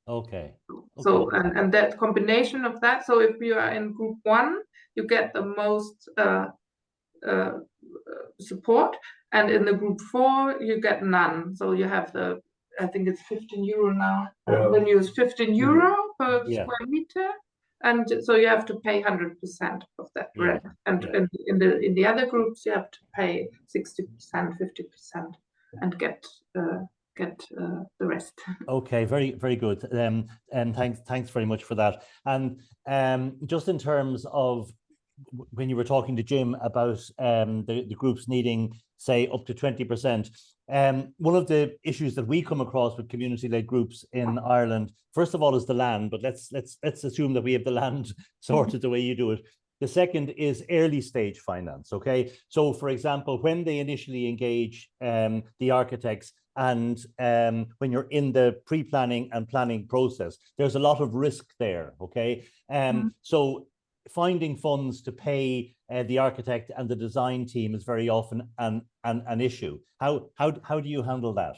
Okay.
So and that combination of that. So if you are in group 1, you get the most support, and in the group 4 you get none. So you have I think it's 15 euro now. When you use 15 euro per square meter, and so you have to pay 100% of that rent. And in the other groups you have to pay 60%, 50%, and get the rest.
Okay, very, very good. And thanks very much for that. And just in terms of when you were talking to Jim about the groups needing, say, up to 20%, one of the issues that we come across with community-led groups in Ireland, first of all, is the land. But let's assume that we have the land sorted the way you do it. The second is early stage finance. Okay, so for example, when they initially engage the architects, and when you're in the pre-planning and planning process, there's a lot of risk there. Okay, so finding funds to pay the architect and the design team is very often an issue. How do you handle that?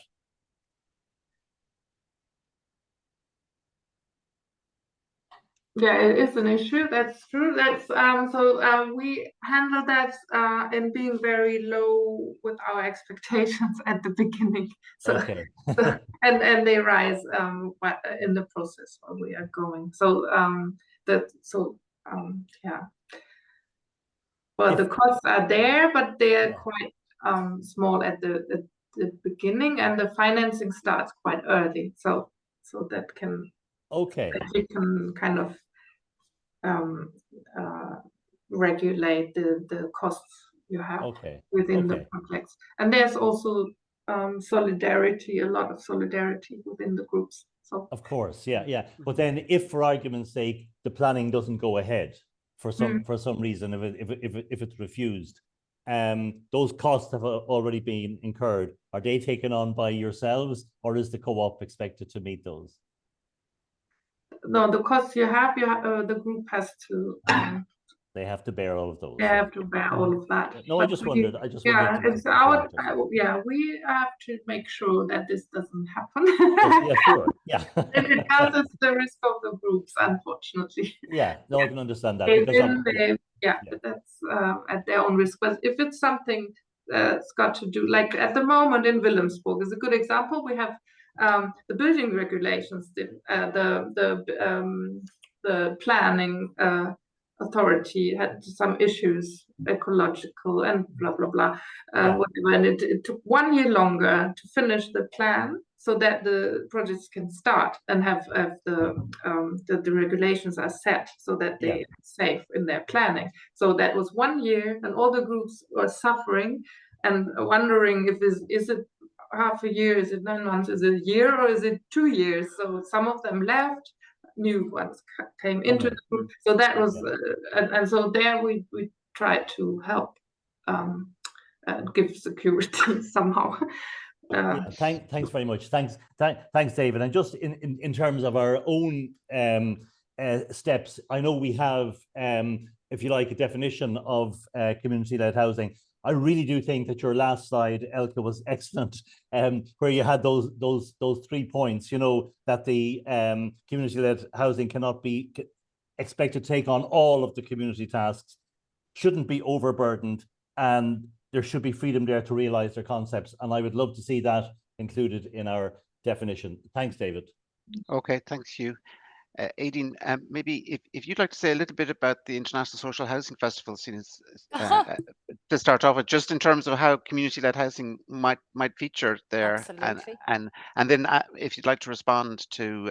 Yeah, it is an issue. That's true. That's we handle that in being very low with our expectations at the beginning. So,
Okay.
and they rise in the process while we are going. So yeah. Well, the costs are there, but they are quite small at the beginning, and the financing starts quite early. So that can you can kind of regulate the costs you have within the projects. And there's also solidarity, a lot of solidarity within the groups. So
of course, yeah. But then, if for argument's sake the planning doesn't go ahead for some reason, if it's refused, those costs have already been incurred. Are they taken on by yourselves, or is the co-op expected to meet those?
No, the costs you have, the group has to.
They have to bear all of those.
They have to bear all of that.
No, I just wondered.
Yeah, it's our. We have to make sure that this doesn't happen.
Yeah, sure. Yeah.
If it does, it's the risk of the groups, unfortunately.
Yeah, no, I can understand that.
But that's at their own risk. But if it's something it's got to do, like at the moment in Wilhelmsburg is a good example. We have the building regulations, the planning authority had some issues, ecological and blah blah blah, whatever. And it took 1 year longer to finish the plan so that the projects can start and have the regulations are set so that they are safe in their planning. So that was 1 year, and all the groups were suffering and wondering if is it half a year, is it 9 months, is it a year, or is it 2 years? So some of them left, new ones came into the group. So that was, and so there we tried to help give security somehow.
Thanks very much. Thanks, David. And just in terms of our own steps, I know we have, if you like, a definition of community-led housing. I really do think that your last slide, Elke, was excellent, where you had those 3 points. You know, that the community-led housing cannot be expected to take on all of the community tasks, shouldn't be overburdened, and there should be freedom there to realize their concepts. And I would love to see that included in our definition. Thanks, David.
Okay, thanks, Hugh. Aideen, maybe if you'd like to say a little bit about the International Social Housing Festival, to start off with, just in terms of how community-led housing might feature there.
Absolutely.
And then if you'd like to respond to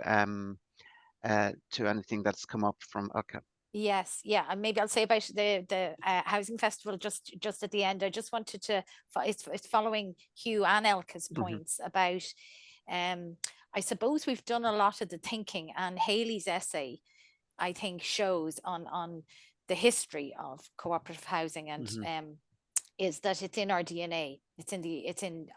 anything that's come up from Elke.
Yes, yeah, and maybe I'll say about the housing festival just at the end. I just wanted to, it's following Hugh and Elke's points about, I suppose we've done a lot of the thinking, and Haley's essay, I think, shows on the history of cooperative housing, and is that it's in our DNA. It's in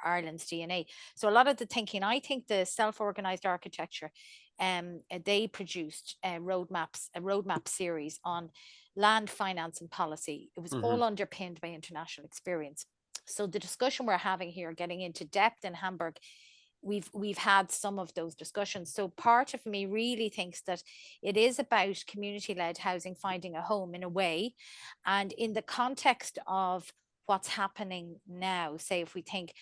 Ireland's DNA. So a lot of the thinking, I think the self-organized architecture, they produced a roadmap series on land, finance and policy. It was all underpinned by international experience. So the discussion we're having here, getting into depth in Hamburg, we've had some of those discussions. So part of me really thinks that it is about community-led housing finding a home in a way, and in the context of what's happening now. Say if we think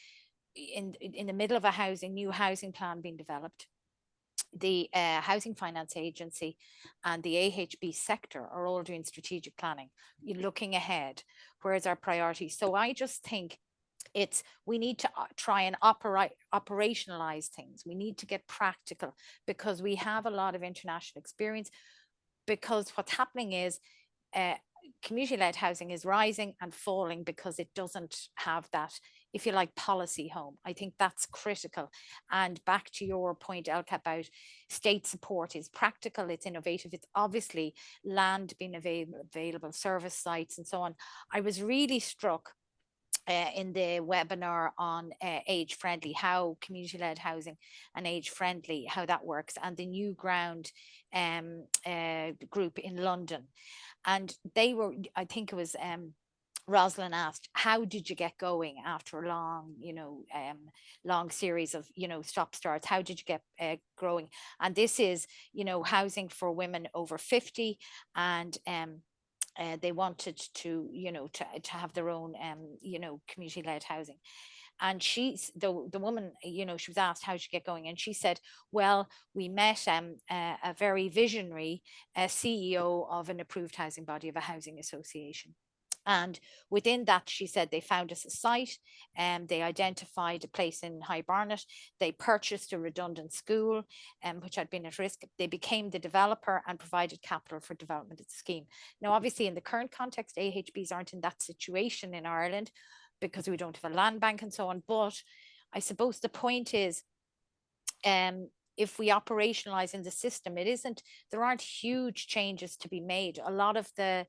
in the middle of a new housing plan being developed, the Housing Finance Agency and the AHB sector are all doing strategic planning. You're looking ahead, where's our priority? So I just think we need to try and operationalize things. We need to get practical, because we have a lot of international experience, because what's happening is community-led housing is rising and falling because it doesn't have that if you like, policy home. I think that's critical. And back to your point, Elke, about state support is practical, it's innovative, it's obviously land being available, service sites and so on. I was really struck in the webinar on age friendly, how community led housing and age friendly, how that works, and the New Ground group in London. And they were, I think it was Rosalind asked, how did you get going after a long, long series of, stop starts? How did you get growing? And this is, housing for women over 50, and they wanted to, to have their own, community-led housing. And she's the woman, she was asked how she get going, and she said, well, we met a very visionary CEO of an approved housing body, of a housing association. And within that, she said, they found us a site, and they identified a place in High Barnet. They purchased a redundant school, which had been at risk. They became the developer and provided capital for development of the scheme. Now, obviously, in the current context, AHBs aren't in that situation in Ireland because we don't have a land bank and so on. But I suppose the point is, if we operationalize in the system, there aren't huge changes to be made. A lot of the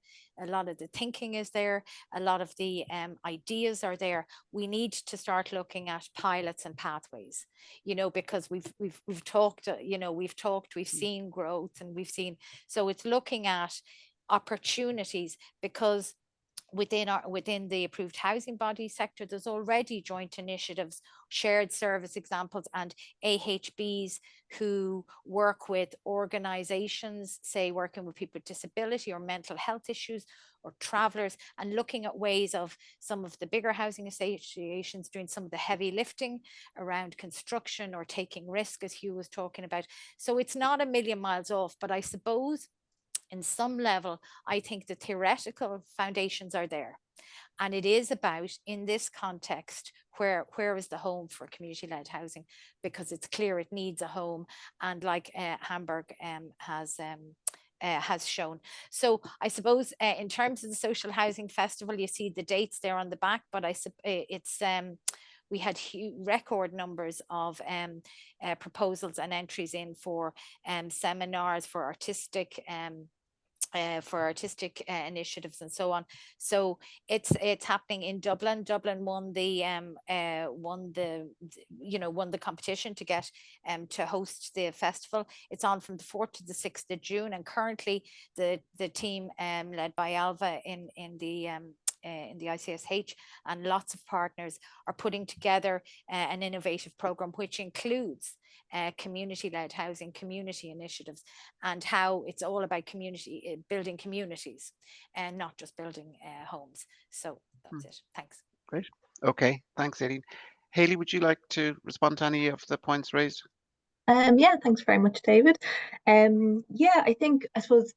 thinking is there, a lot of the ideas are there. We need to start looking at pilots and pathways, because we've talked, we've seen growth, and so it's looking at opportunities, because within the approved housing body sector, there's already joint initiatives, shared service examples, and AHBs who work with organizations, say working with people with disability or mental health issues or travelers, and looking at ways of some of the bigger housing associations doing some of the heavy lifting around construction or taking risk, as Hugh was talking about. So it's not a million miles off, but I suppose in some level, I think the theoretical foundations are there. And it is about, in this context, where is the home for community-led housing? Because it's clear it needs a home. And like Hamburg has shown. So I suppose in terms of the Social Housing Festival, you see the dates there on the back, but we had record numbers of proposals and entries in for seminars, for artistic initiatives and so on. So it's happening in Dublin. Dublin won the competition to get to host the festival. It's on from the 4th to the 6th of June, and currently the team led by Alva in the ICSH and lots of partners are putting together an innovative program which includes community-led housing, community initiatives, and how it's all about building communities and not just building homes. So that's it. Thanks.
Great. Okay. Thanks, Aileen. Hayley, would you like to respond to any of the points raised?
Yeah, thanks very much, David. Yeah, I suppose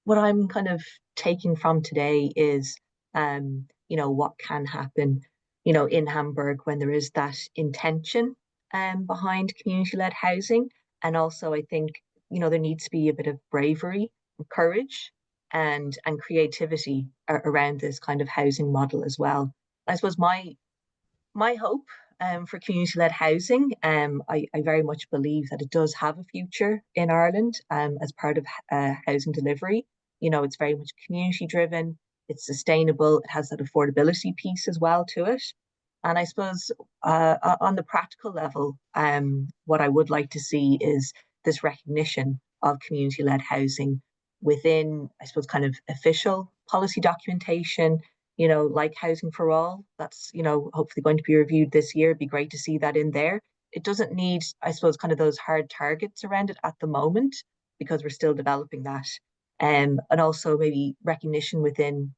what I'm kind of taking from today is what can happen, in Hamburg when there is that intention behind community-led housing. And also I think, there needs to be a bit of bravery, courage and creativity around this kind of housing model as well. I suppose my hope for community-led housing, I very much believe that it does have a future in Ireland as part of housing delivery. It's very much community-driven, it's sustainable, it has that affordability piece as well to it. And I suppose on the practical level, what I would like to see is this recognition of community-led housing within, I suppose, kind of official policy documentation, like Housing for All. That's, hopefully going to be reviewed this year. It'd be great to see that in there. It doesn't need, I suppose, kind of those hard targets around it at the moment, because we're still developing that. And also maybe recognition within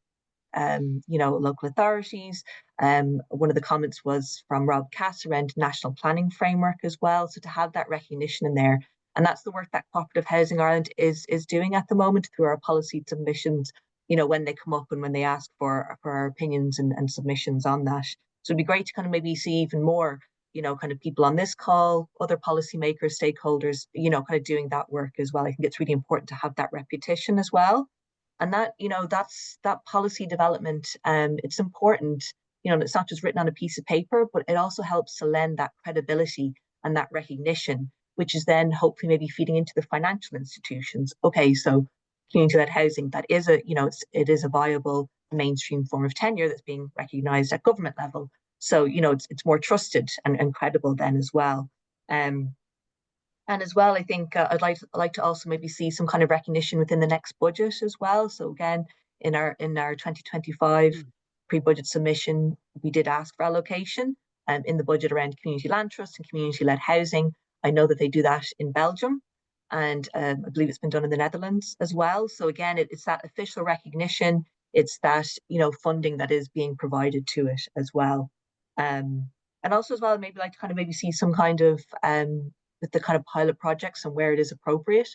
local authorities. One of the comments was from Rob Cass around national planning framework as well. So to have that recognition in there, and that's the work that Cooperative Housing Ireland is doing at the moment through our policy submissions, when they come up and when they ask for our opinions and submissions on that. So it'd be great to kind of maybe see even more, kind of people on this call, other policymakers, stakeholders, kind of doing that work as well. I think it's really important to have that repetition as well. And that, that's that policy development. It's important, it's not just written on a piece of paper, but it also helps to lend that credibility and that recognition, which is then hopefully maybe feeding into the financial institutions. Okay, so community-led housing, that is it is a viable mainstream form of tenure that's being recognised at government level. So, it's more trusted and credible then as well. And as well, I think I'd like to also maybe see some kind of recognition within the next budget as well. So again, in our 2025 pre-budget submission, we did ask for allocation in the budget around community land trust and community-led housing. I know that they do that in Belgium, and I believe it's been done in the Netherlands as well. So again, it's that official recognition. It's that funding that is being provided to it as well. And also as well, maybe like to kind of maybe see some kind of with the kind of pilot projects and where it is appropriate,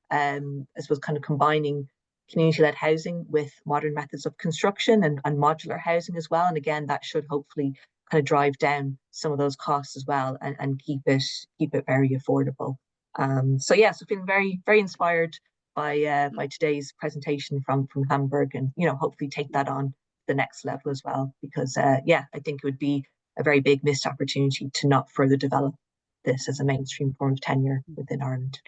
I suppose kind of combining community-led housing with modern methods of construction and modular housing as well. And again, that should hopefully kind of drive down some of those costs as well and keep it very affordable. So feeling very, very inspired by today's presentation from Hamburg, and hopefully take that on the next level as well, because I think it would be a very big missed opportunity to not further develop this as a mainstream form of tenure within Ireland.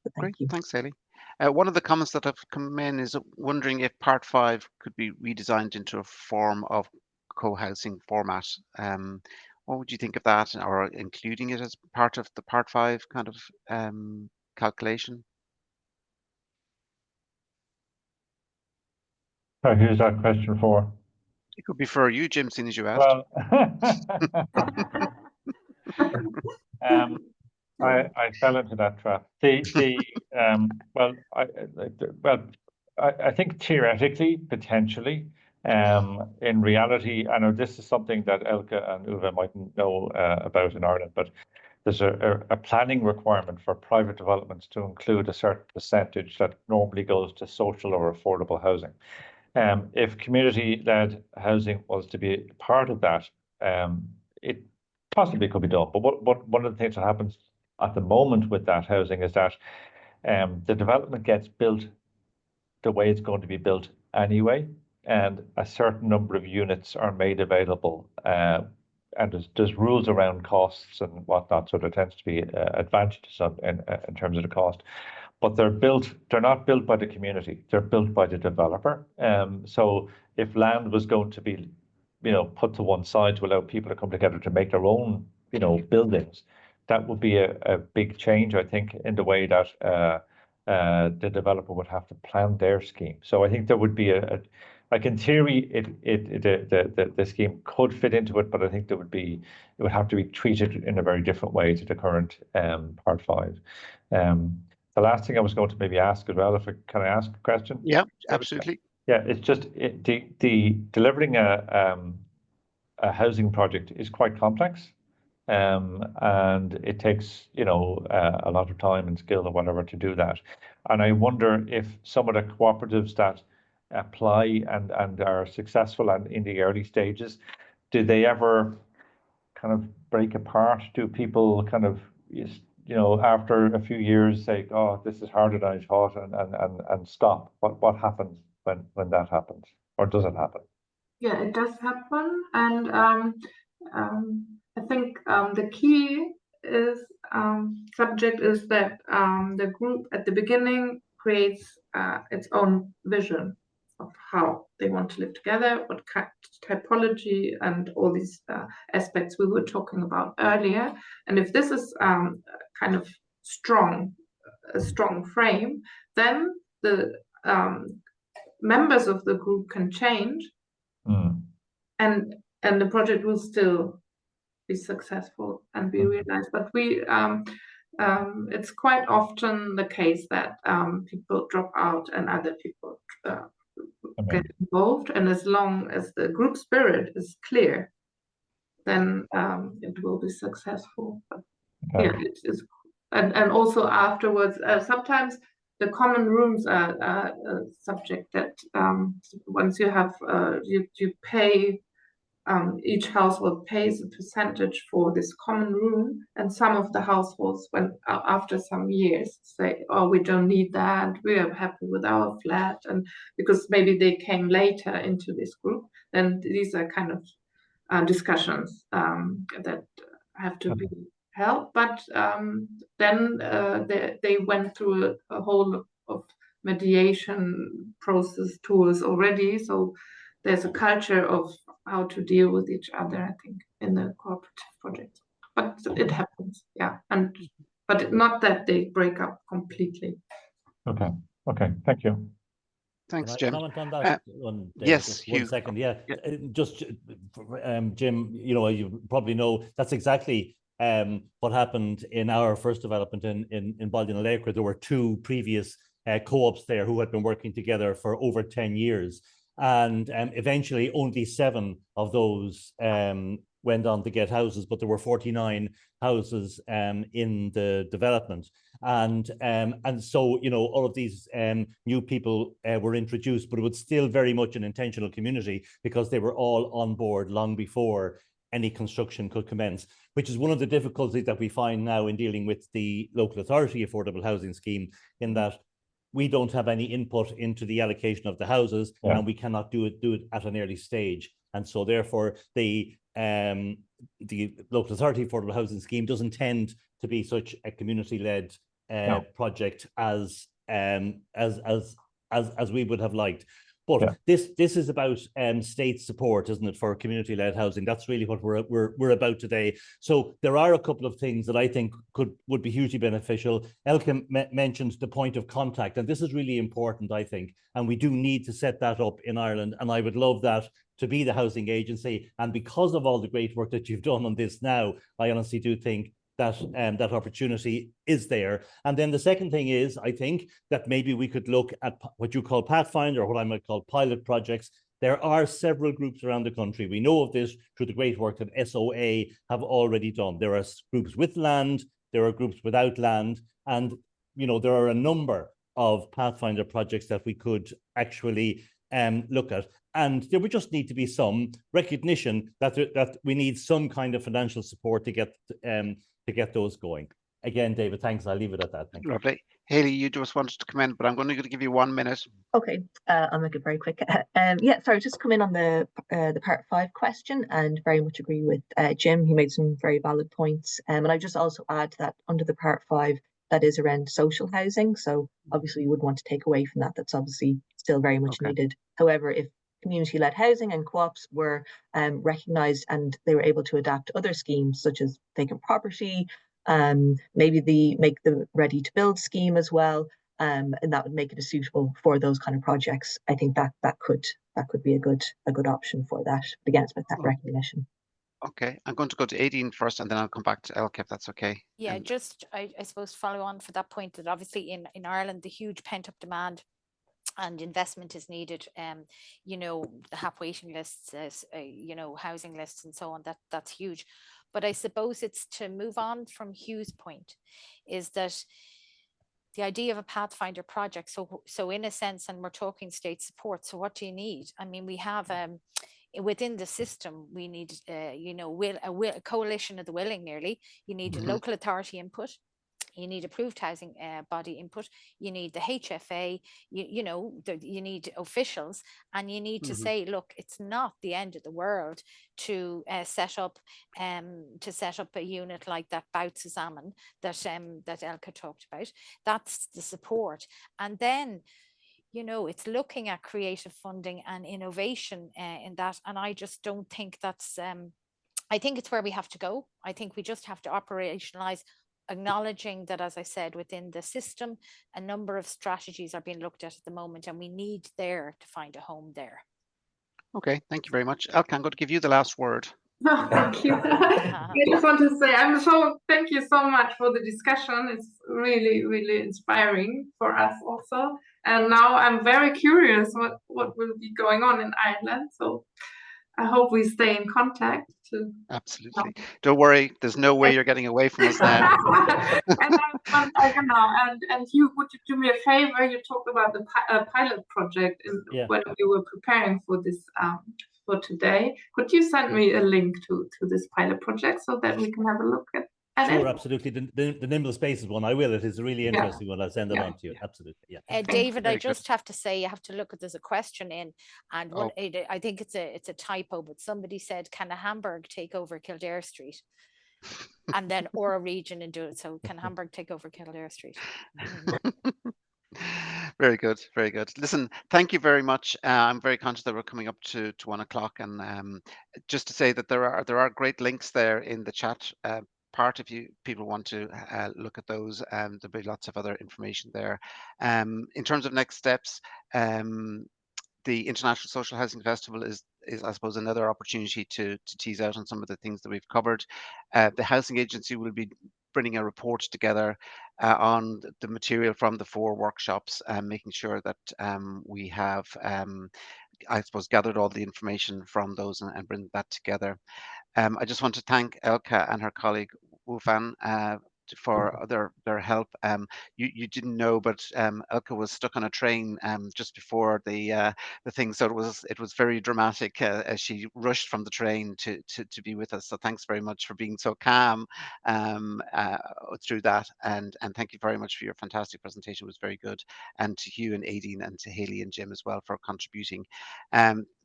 So thank you.
Thanks, Hayley. One of the comments that have come in is wondering if Part 5 could be redesigned into a form of co-housing format. What would you think of that, or including it as part of the Part 5 kind of calculation?
Who's that question for?
It could be for you, Jim, seeing as you asked.
Well, I fell into that trap. I think theoretically, potentially, in reality, I know this is something that Elke and Uwe mightn't know about in Ireland, but there's a planning requirement for private developments to include a certain percentage that normally goes to social or affordable housing. If community-led housing was to be part of that, it possibly could be done. But one of the things that happens at the moment with that housing is that the development gets built the way it's going to be built anyway, and a certain number of units are made available, and there's rules around costs and whatnot, so there tends to be advantages in terms of the cost. But they're not built by the community, they're built by the developer. So if land was going to be put to one side to allow people to come together to make their own buildings, that would be a big change, I think, in the way that the developer would have to plan their scheme. So I think there would be like in theory, the scheme could fit into it, but I think it would have to be treated in a very different way to the current Part 5. The last thing I was going to maybe ask as well, can I ask a question?
Yeah, absolutely.
Yeah, it's just the delivering a housing project is quite complex, and it takes a lot of time and skill or whatever to do that. And I wonder if some of the cooperatives that apply and are successful and in the early stages, do they ever kind of break apart? Do people kind of after a few years say, oh, this is harder than I thought, and stop? What happens when that happens, or does it happen?
Yeah, it does happen, and I think the key subject is that the group at the beginning creates its own vision of how they want to live together, what kind of typology, and all these aspects we were talking about earlier. And if this is kind of a strong frame, then the members of the group can change, and the project will still be successful and be realized. But it's quite often the case that people drop out and other people get involved, and as long as the group spirit is clear, then it will be successful. But yeah, it is, and also afterwards, sometimes the common rooms are a subject that once you have you pay. Each household pays a percentage for this common room, and some of the households, when after some years, say, "Oh, we don't need that. We are happy with our flat," and because maybe they came later into this group, then these are kind of discussions that have to be held. But then they went through a whole of mediation process tools already. So there's a culture of how to deal with each other, I think, in the cooperative project. But it happens, yeah. But not that they break up completely.
Okay. Thank you.
Thanks,
Can I
Jim.
comment on that? David?
Yes,
just 1
Hugh.
second. Yeah,
Yeah.
Just Jim, you probably know that's exactly what happened in our first development in Ballina. There were 2 previous co-ops there who had been working together for over 10 years. And eventually only 7 of those went on to get houses, but there were 49 houses in the development. And so, all of these new people were introduced, but it was still very much an intentional community because they were all on board long before any construction could commence, which is one of the difficulties that we find now in dealing with the local authority affordable housing scheme, in that we don't have any input into the allocation of the houses, and we cannot do it at an early stage. And so therefore the local authority affordable housing scheme doesn't tend to be such a community-led project as we would have liked. But this is about state support, isn't it, for community-led housing? That's really what we're about today. So there are a couple of things that I think would be hugely beneficial. Elke mentioned the point of contact, and this is really important, I think, and we do need to set that up in Ireland. And I would love that to be the housing agency. And because of all the great work that you've done on this now, I honestly do think that that opportunity is there. And then the second thing is, I think that maybe we could look at what you call Pathfinder, or what I might call pilot projects. There are several groups around the country. We know of this through the great work that SOA have already done. There are groups with land, there are groups without land, and there are a number of Pathfinder projects that we could actually look at. And there would just need to be some recognition that we need some kind of financial support to get those going. Again, David, thanks. I'll leave it at that. Thank you.
Lovely. Hayley, you just wanted to comment, but I'm going to give you 1 minute.
Okay, I'll make it very quick. Sorry, just come in on the part 5 question, and very much agree with Jim. He made some very valid points. And I just also add that under the part 5, that is around social housing. So obviously you wouldn't want to take away from that. That's obviously still very much needed. However, if community-led housing and co-ops were recognised and they were able to adapt other schemes such as vacant property, maybe make the ready-to-build scheme as well, and that would make it suitable for those kind of projects. I think that could be a good option for that. But again, it's about that recognition.
Okay, I'm going to go to Aideen first, and then I'll come back to Elke, if that's okay.
Yeah, just I suppose follow on for that point, that obviously in Ireland the huge pent-up demand and investment is needed. The HAP waiting lists, housing lists and so on, that's huge. But I suppose it's to move on from Hugh's point, is that the idea of a Pathfinder project. So in a sense, and we're talking state support. So what do you need? I mean, we have within the system, we need a coalition of the willing nearly. You need local authority input. You need approved housing body input. You need the HFA. You need officials, and you need to say, look, it's not the end of the world to set up a unit like that Bouwtsamen that Elke talked about. That's the support, and then it's looking at creative funding and innovation in that. And I just don't think that's. I think it's where we have to go. I think we just have to operationalize, acknowledging that, as I said, within the system, a number of strategies are being looked at the moment, and we need there to find a home there.
Okay, thank you very much. Elke, I'm going to give you the last word.
Oh, thank you. I just want to say, thank you so much for the discussion. It's really, really inspiring for us also. And now I'm very curious what will be going on in Ireland. So I hope we stay in contact too.
Absolutely. Don't worry, there's no way you're getting away from us now.
And Hugh, would you do me a favor? You talked about the pilot project when we were preparing for this for today. Could you send me a link to this pilot project so that we can have a look at And
Sure,
then-
absolutely. The Nimble Spaces one, I will. It is a really
Yeah.
interesting one. I'll send that
Yeah.
on to you. Absolutely. Yeah.
David, I
Very good.
just have to say, you have to look at, there's a question in, and
Oh.
I think it's a typo, but somebody said, can a Hamburg take over Kildare Street? And then, or a region and do it. So can Hamburg take over Kildare Street?
Very good, very good. Listen, thank you very much. I'm very conscious that we're coming up to 1 o'clock, and just to say that there are great links there in the chat part if people want to look at those. There'll be lots of other information there. In terms of next steps, the International Social Housing Festival is I suppose another opportunity to tease out on some of the things that we've covered. The Housing Agency will be bringing a report together on the material from the 4 workshops, and making sure that we have, I suppose, gathered all the information from those and bring that together. I just want to thank Elke and her colleague Wufan for their help. You didn't know, but Elke was stuck on a train just before the thing, so it was very dramatic as she rushed from the train to be with us. So thanks very much for being so calm through that, and thank you very much for your fantastic presentation. It was very good, and to Hugh and Aideen and to Haley and Jim as well for contributing.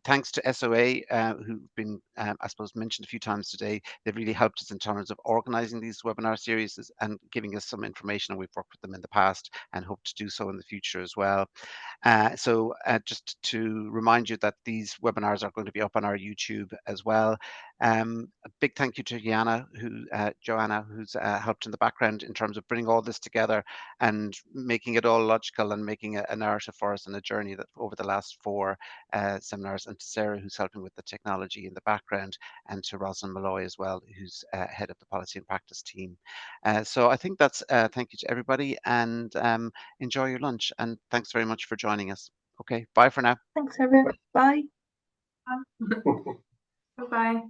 Thanks to SOA, who've been, I suppose, mentioned a few times today. They've really helped us in terms of organising these webinar series and giving us some information, and we've worked with them in the past and hope to do so in the future as well. So just to remind you that these webinars are going to be up on our YouTube as well. A big thank you to Joanna, who's helped in the background in terms of bringing all this together and making it all logical and making a narrative for us and a journey that over the last 4 seminars, and to Sarah, who's helping with the technology in the background, and to Rosalind Malloy as well, who's head of the policy and practice team. So I think that's thank you to everybody, and enjoy your lunch, and thanks very much for joining us. Okay, bye for now.
Thanks, everyone. Bye.
Bye-bye.